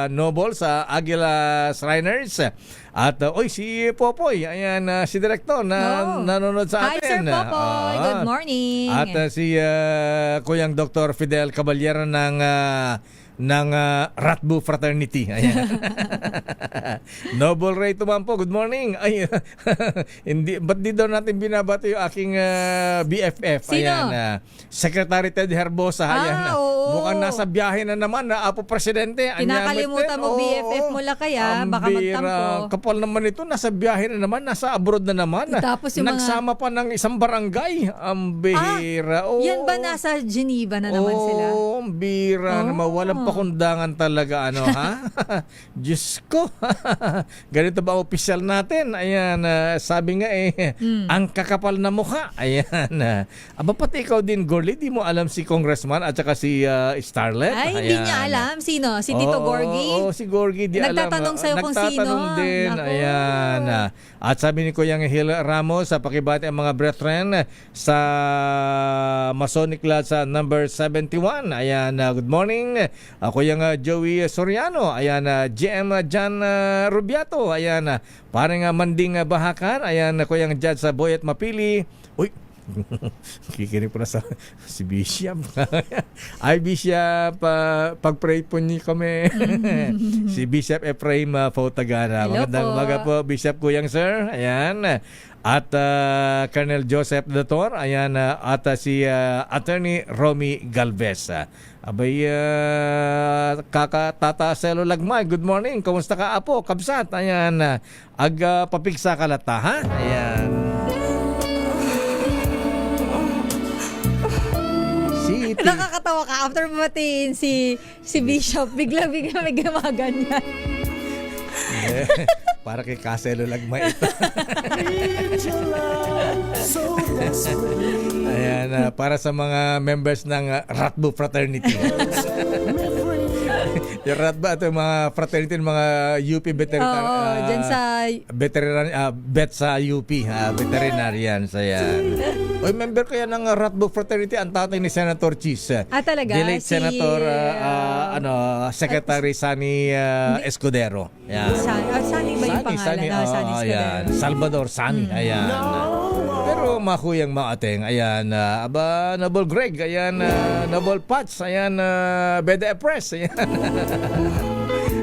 Noble sa Aguila Shriners. At si Popoy, ayan, si Director na nanonood sa atin. Hi, Sir Popoy. Good morning. At si Kuyang Dr. Fidel Caballero ng Ratbu Fraternity. Ayan. Noble Ray Tumampo, good morning. Ay, ba't di daw natin binabati yung aking BFF? Sino? Ayan, Secretary Ted Herbosa. Ayan, mukhang nasa biyahe na naman na Apo Presidente. Kinakalimutan mo BFF mo lang kaya, baka magtampo. Kapal naman ito, nasa biyahe na naman, nasa abroad na naman. Tapos yung nagsama pa ng isang barangay. Ang bihira. Yan ba nasa Geneva na naman sila? Ang bihira na mawalang pakundangan talaga, ha? Diyos ko. Ganito ba opisyal natin? Ayan, sabi nga ang kakapal na mukha. Ayan. Aba, pati ikaw din, Gorlie, di mo alam si Congressman at saka si Starlet? Ay, hindi niya alam. Sino? Si Tito Gorgie? Oo, si Gorgie, di Nagtatanong alam. sa'yo kung sino. Nagtatanong din. Naku. Ayan. At sabi ni Kuyang Hill Ramos, pakibati ang mga brethren sa Masonic Lodge sa number 71. Ayan, good morning. Kuyang Joey Soriano. Ayan, GM John Rubiato. Ayan, parang Manding Bahakan. Ayan, Kuyang Judge sa Boyet Mapili. Uy, kikinig po na sa si Bishop. Ay, Bishop, pag-pray po niyo kami. Si Bishop Ephraim Fautagana. Magandang umaga po, Bishop Kuyang Sir. Ayan. At Colonel Joseph Dator. Ayan. At si Attorney Romy Galvez. Abay, Tata Celo Lagmay, good morning. Kumusta ka, Apo? Kabsat. Ayan. Papigsa ka lata, ha? Ayan. Nakakatawa ka after matiin si Bishop, bigla may gumaganyan. Para kay Kaselo Lagma ito. Ayan, para sa mga members ng Ratbu Fraternity. Yung RATBA, ito yung mga fraternity ng mga UP veterinarian. Oo, dyan sa... vet sa UP, veterinarian sa yan. Oy, member ko yan ng RATBA fraternity, ang tatay ni Senator Cheese. Talaga? Delayed Senator, Secretary Sani Escudero. Yan. Sani ba yung pangalan? Sani Escudero. ayan. Salvador Sani, ayan. Pero makuyang maateng, ayan, Noble Greg, ayan, Noble Patch, ayan, Beda Press, ayan.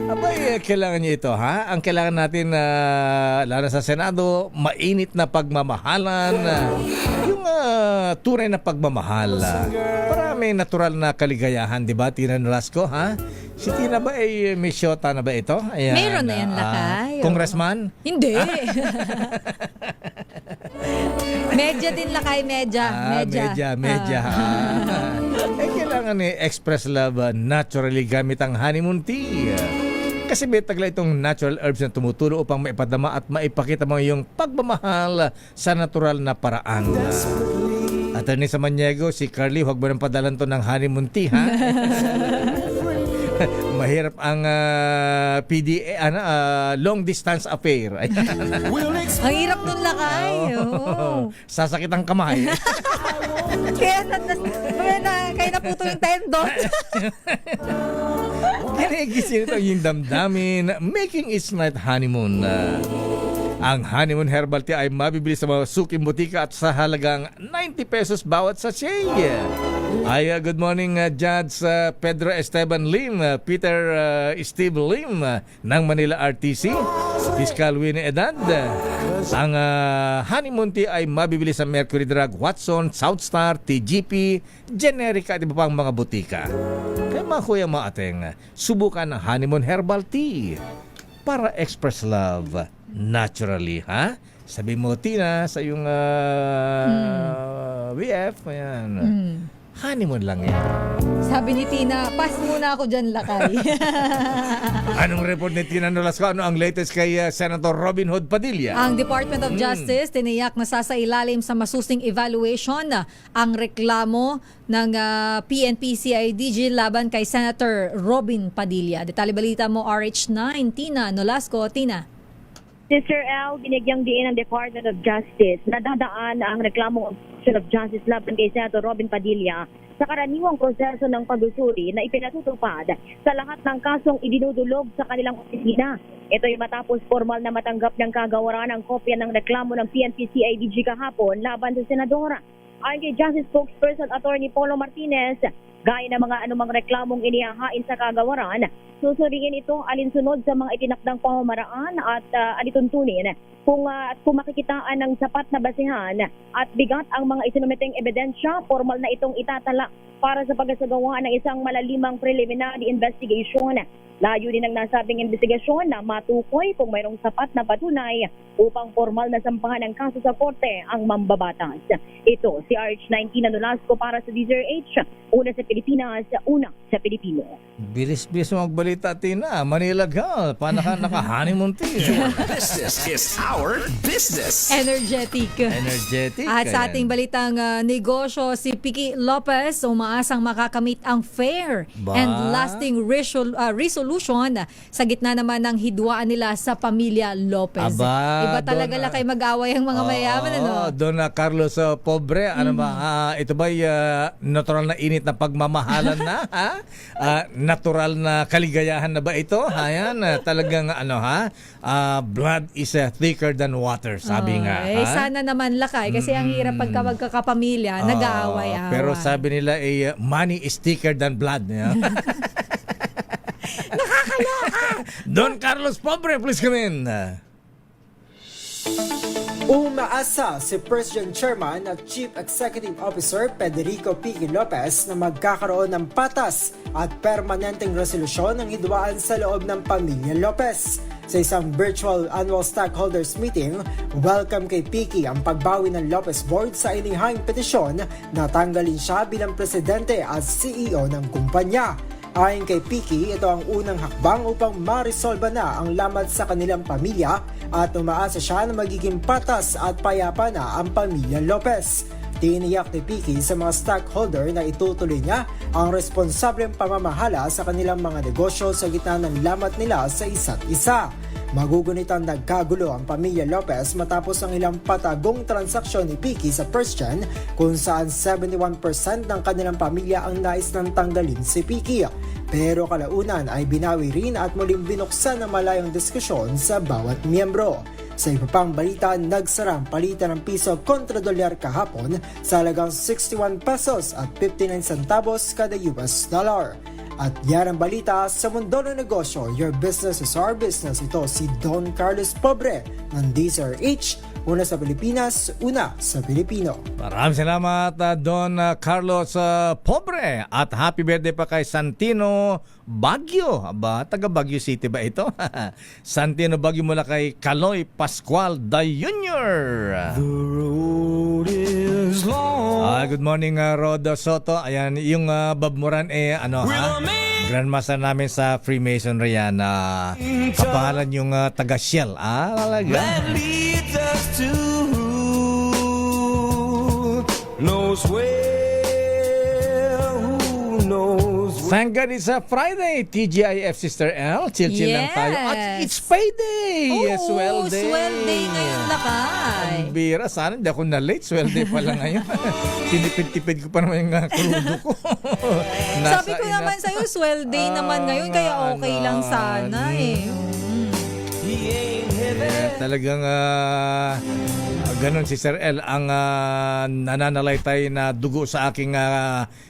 Abay, kailangan niyo ito, ha? Ang kailangan natin, lalo sa Senado, mainit na pagmamahalan, yung tunay na pagmamahal. Para may natural na kaligayahan, di ba, Tina Nolasco, ha? Si Tina ba ay may syota na ba ito? Ayan, Mayroon na yan, Lakay. Congressman? Hindi. Medya din, Lakay, medya. Kailangan express love naturally gamit ang honeymoon tea. Kasi may tagla itong natural herbs na tumutulong upang maipadama at maipakita mo yung pagmamahal sa natural na paraan. Attorney sa Maniego, si Carly, huwag mo nang padalan to ng honeymoon tea, ha? Mahirap ang PDA, long distance affair. Ang hirap nun, Lakay. Sasakit ang kamay. Kaya naputo yung tendon. Kinigisin ito yung damdamin, making its night honeymoon. Ang honeymoon herbal tea ay mabibili sa mga suking butika at sa halagang 90 pesos bawat sachet. Good morning, Judge Pedro Esteban Lim, Peter Steve Lim ng Manila RTC, Fiscal Winnie Edad. Ang honeymoon tea ay mabibili sa Mercury Drug, Watson, Southstar, TGP, Generica at iba pang mga butika. Kaya mga kuya mga ateng, subukan ang honeymoon herbal tea para express love naturally, ha? Sabi mo, Tina, sa yung VF, ayan. Honeymoon lang yan. Sabi ni Tina, pass muna ako dyan, Lakay. Anong report ni Tina Nolasco? Ano ang latest kay Senator Robin Hood Padilla? Ang Department of Justice tiniyak na sasailalim sa masusing evaluation ang reklamo ng PNP-CIDG laban kay Senator Robin Padilla. Detalye balita mo, RH9, Tina Nolasco. Tina. Sister L, binigyang diin ng Department of Justice na dadaan ang reklamo of Justice laban kay Senator Robin Padilla sa karaniwang proseso ng pagsusuri na ipinatutupad sa lahat ng kasong idinudulog sa kanilang opisina. Ito ay matapos formal na matanggap ng kagawaran ang kopya ng reklamo ng PNP-CIDG kahapon laban sa senadora. Ayon kay Justice Spokesperson Attorney Polo Martinez, gaya ng mga anumang reklamong inihahain sa kagawaran, susuriin ito alinsunod sa mga itinakdang pamamaraan at alituntunin kung makikitaan ng sapat na basihan at bigat ang mga isinumiteng ebidensya, formal na itong itatala para sa pagsasagawa ng isang malalimang preliminary investigation. Layo din ang nasabing investigasyon na matukoy kung mayroong sapat na patunay upang formal na sampahan ng kaso sa korte ang mambabatas. Ito si RH19 na Nolasco para sa DZRH, una sa Pilipinas, una sa Pilipino. Bilis-bilis mo magbalita, Tina. Manila Gal, paano ka naka-honeymoon tea? Business is our business. Energetic. At sa ating balitang negosyo, si Piqui Lopez umaasang makakamit ang fair and lasting resolution sa gitna naman ng hidwaan nila sa pamilya Lopez. Iba talaga lang kay mag-away ang mga mayaman. Don Carlos Pobre, ito ba natural na init na pagmamahalan na? Natural na kaligayahan na ba ito? Ayan, talagang blood is thicker than water, sabi nga. Sana naman, Lakay, kasi ang hirap pagka magkakapamilya, nag-aaway-away. Pero sabi nila, money is thicker than blood. Nakakaloka! Don Carlos Pobre, please come in. Umaasa si President Chairman at Chief Executive Officer Federico Piqui Lopez na magkakaroon ng patas at permanenteng resolusyon ng hidwaan sa loob ng pamilya Lopez. Sa isang virtual annual stockholders meeting, welcome kay Piqui ang pagbawi ng Lopez Board sa inihang petisyon na tanggalin siya bilang presidente at CEO ng kumpanya. Ayon kay Piqui, ito ang unang hakbang upang marisolba na ang lamat sa kanilang pamilya at umaasa siya na magiging patas at payapa na ang pamilya Lopez. Tiniyak ni Piki sa mga stockholder na itutuloy niya ang responsableng pamamahala sa kanilang mga negosyo sa gitna ng lamat nila sa isa't isa. Magugunitang nagkagulo ang pamilya Lopez matapos ang ilang patagong transaksyon ni Piki sa First Gen kung saan 71% ng kanilang pamilya ang nais nang tanggalin si Piki. Pero kalaunan ay binawi rin at muling binuksan ng malayong diskusyon sa bawat miyembro. Sa iba pang balita, nagsara ang palitan ng piso kontra dolyar kahapon sa halagang 61 pesos at 59 centavos kada US dollar. At yan ang balita sa mundo ng negosyo. Your business is our business. Ito si Don Carlos Pobre ng DZRH. Una sa Pilipinas, una sa Pilipino. Maraming salamat Don Carlos Pobre at happy birthday pa kay Santino Baguio. Aba, taga Baguio City ba ito? Santino Baguio mula kay Kaloy Pascual da Jr. The road is long. Good morning Rod Soto. Ayan, yung Bob Moran Grandmaster namin sa Freemasonry yan. Kapangalan yung taga Shell. Talaga. That leads us to who knows where, who knows where. Thank God it's a Friday. TGIF Sister L. Chill-chill lang tayo. At it's payday. Swell day. Swell day ngayon na kay. Ang bira. Sana hindi ako na-late. Swell day pala ngayon. Tinipid-tipid ko pa naman yung krudo ko. Sabi ko naman sa'yo, swell day naman ngayon. Kaya okay lang sana Talagang ganun si Sir L. Ang nananalaytay na dugo sa aking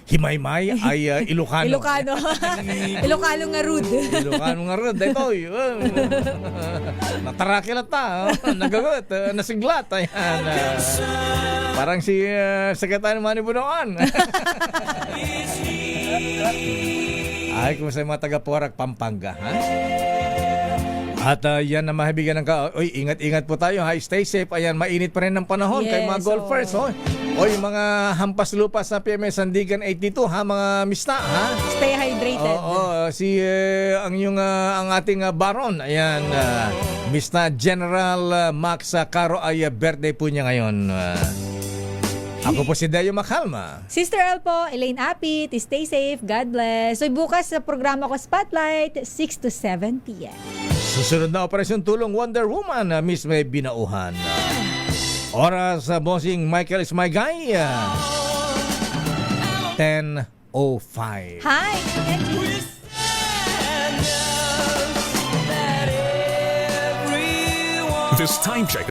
himaymay ay Ilocano. Ilocano nga rude. Ilocano nga rude. Ito, natarakil ta. Nagagot. Nasiglat. Ayan. Parang si Sekretary Manny Bunoan. Ay, kung sa mga taga-Porac, Pampanga. At yan na mahibigan ng ingat-ingat po tayo. Stay safe. Ayan, mainit pa rin ng panahon kay mga golfers. Mga hampas lupa sa PMS Sandigan 82 mga mista. Stay hydrated. Ang ating baron. Ayan, Mista General Max Caro ay birthday po niya ngayon. Ako po si Dayo Makalma. Sister L po, Elaine Apit. Stay safe. God bless. So bukas sa programa ko Spotlight, 6 to 7 p.m. Susunod na Operasyon Tulong Wonder Woman, Miss May Binauhan. Oras sa bossing Michael is my guy. 10:05. Hi! This time check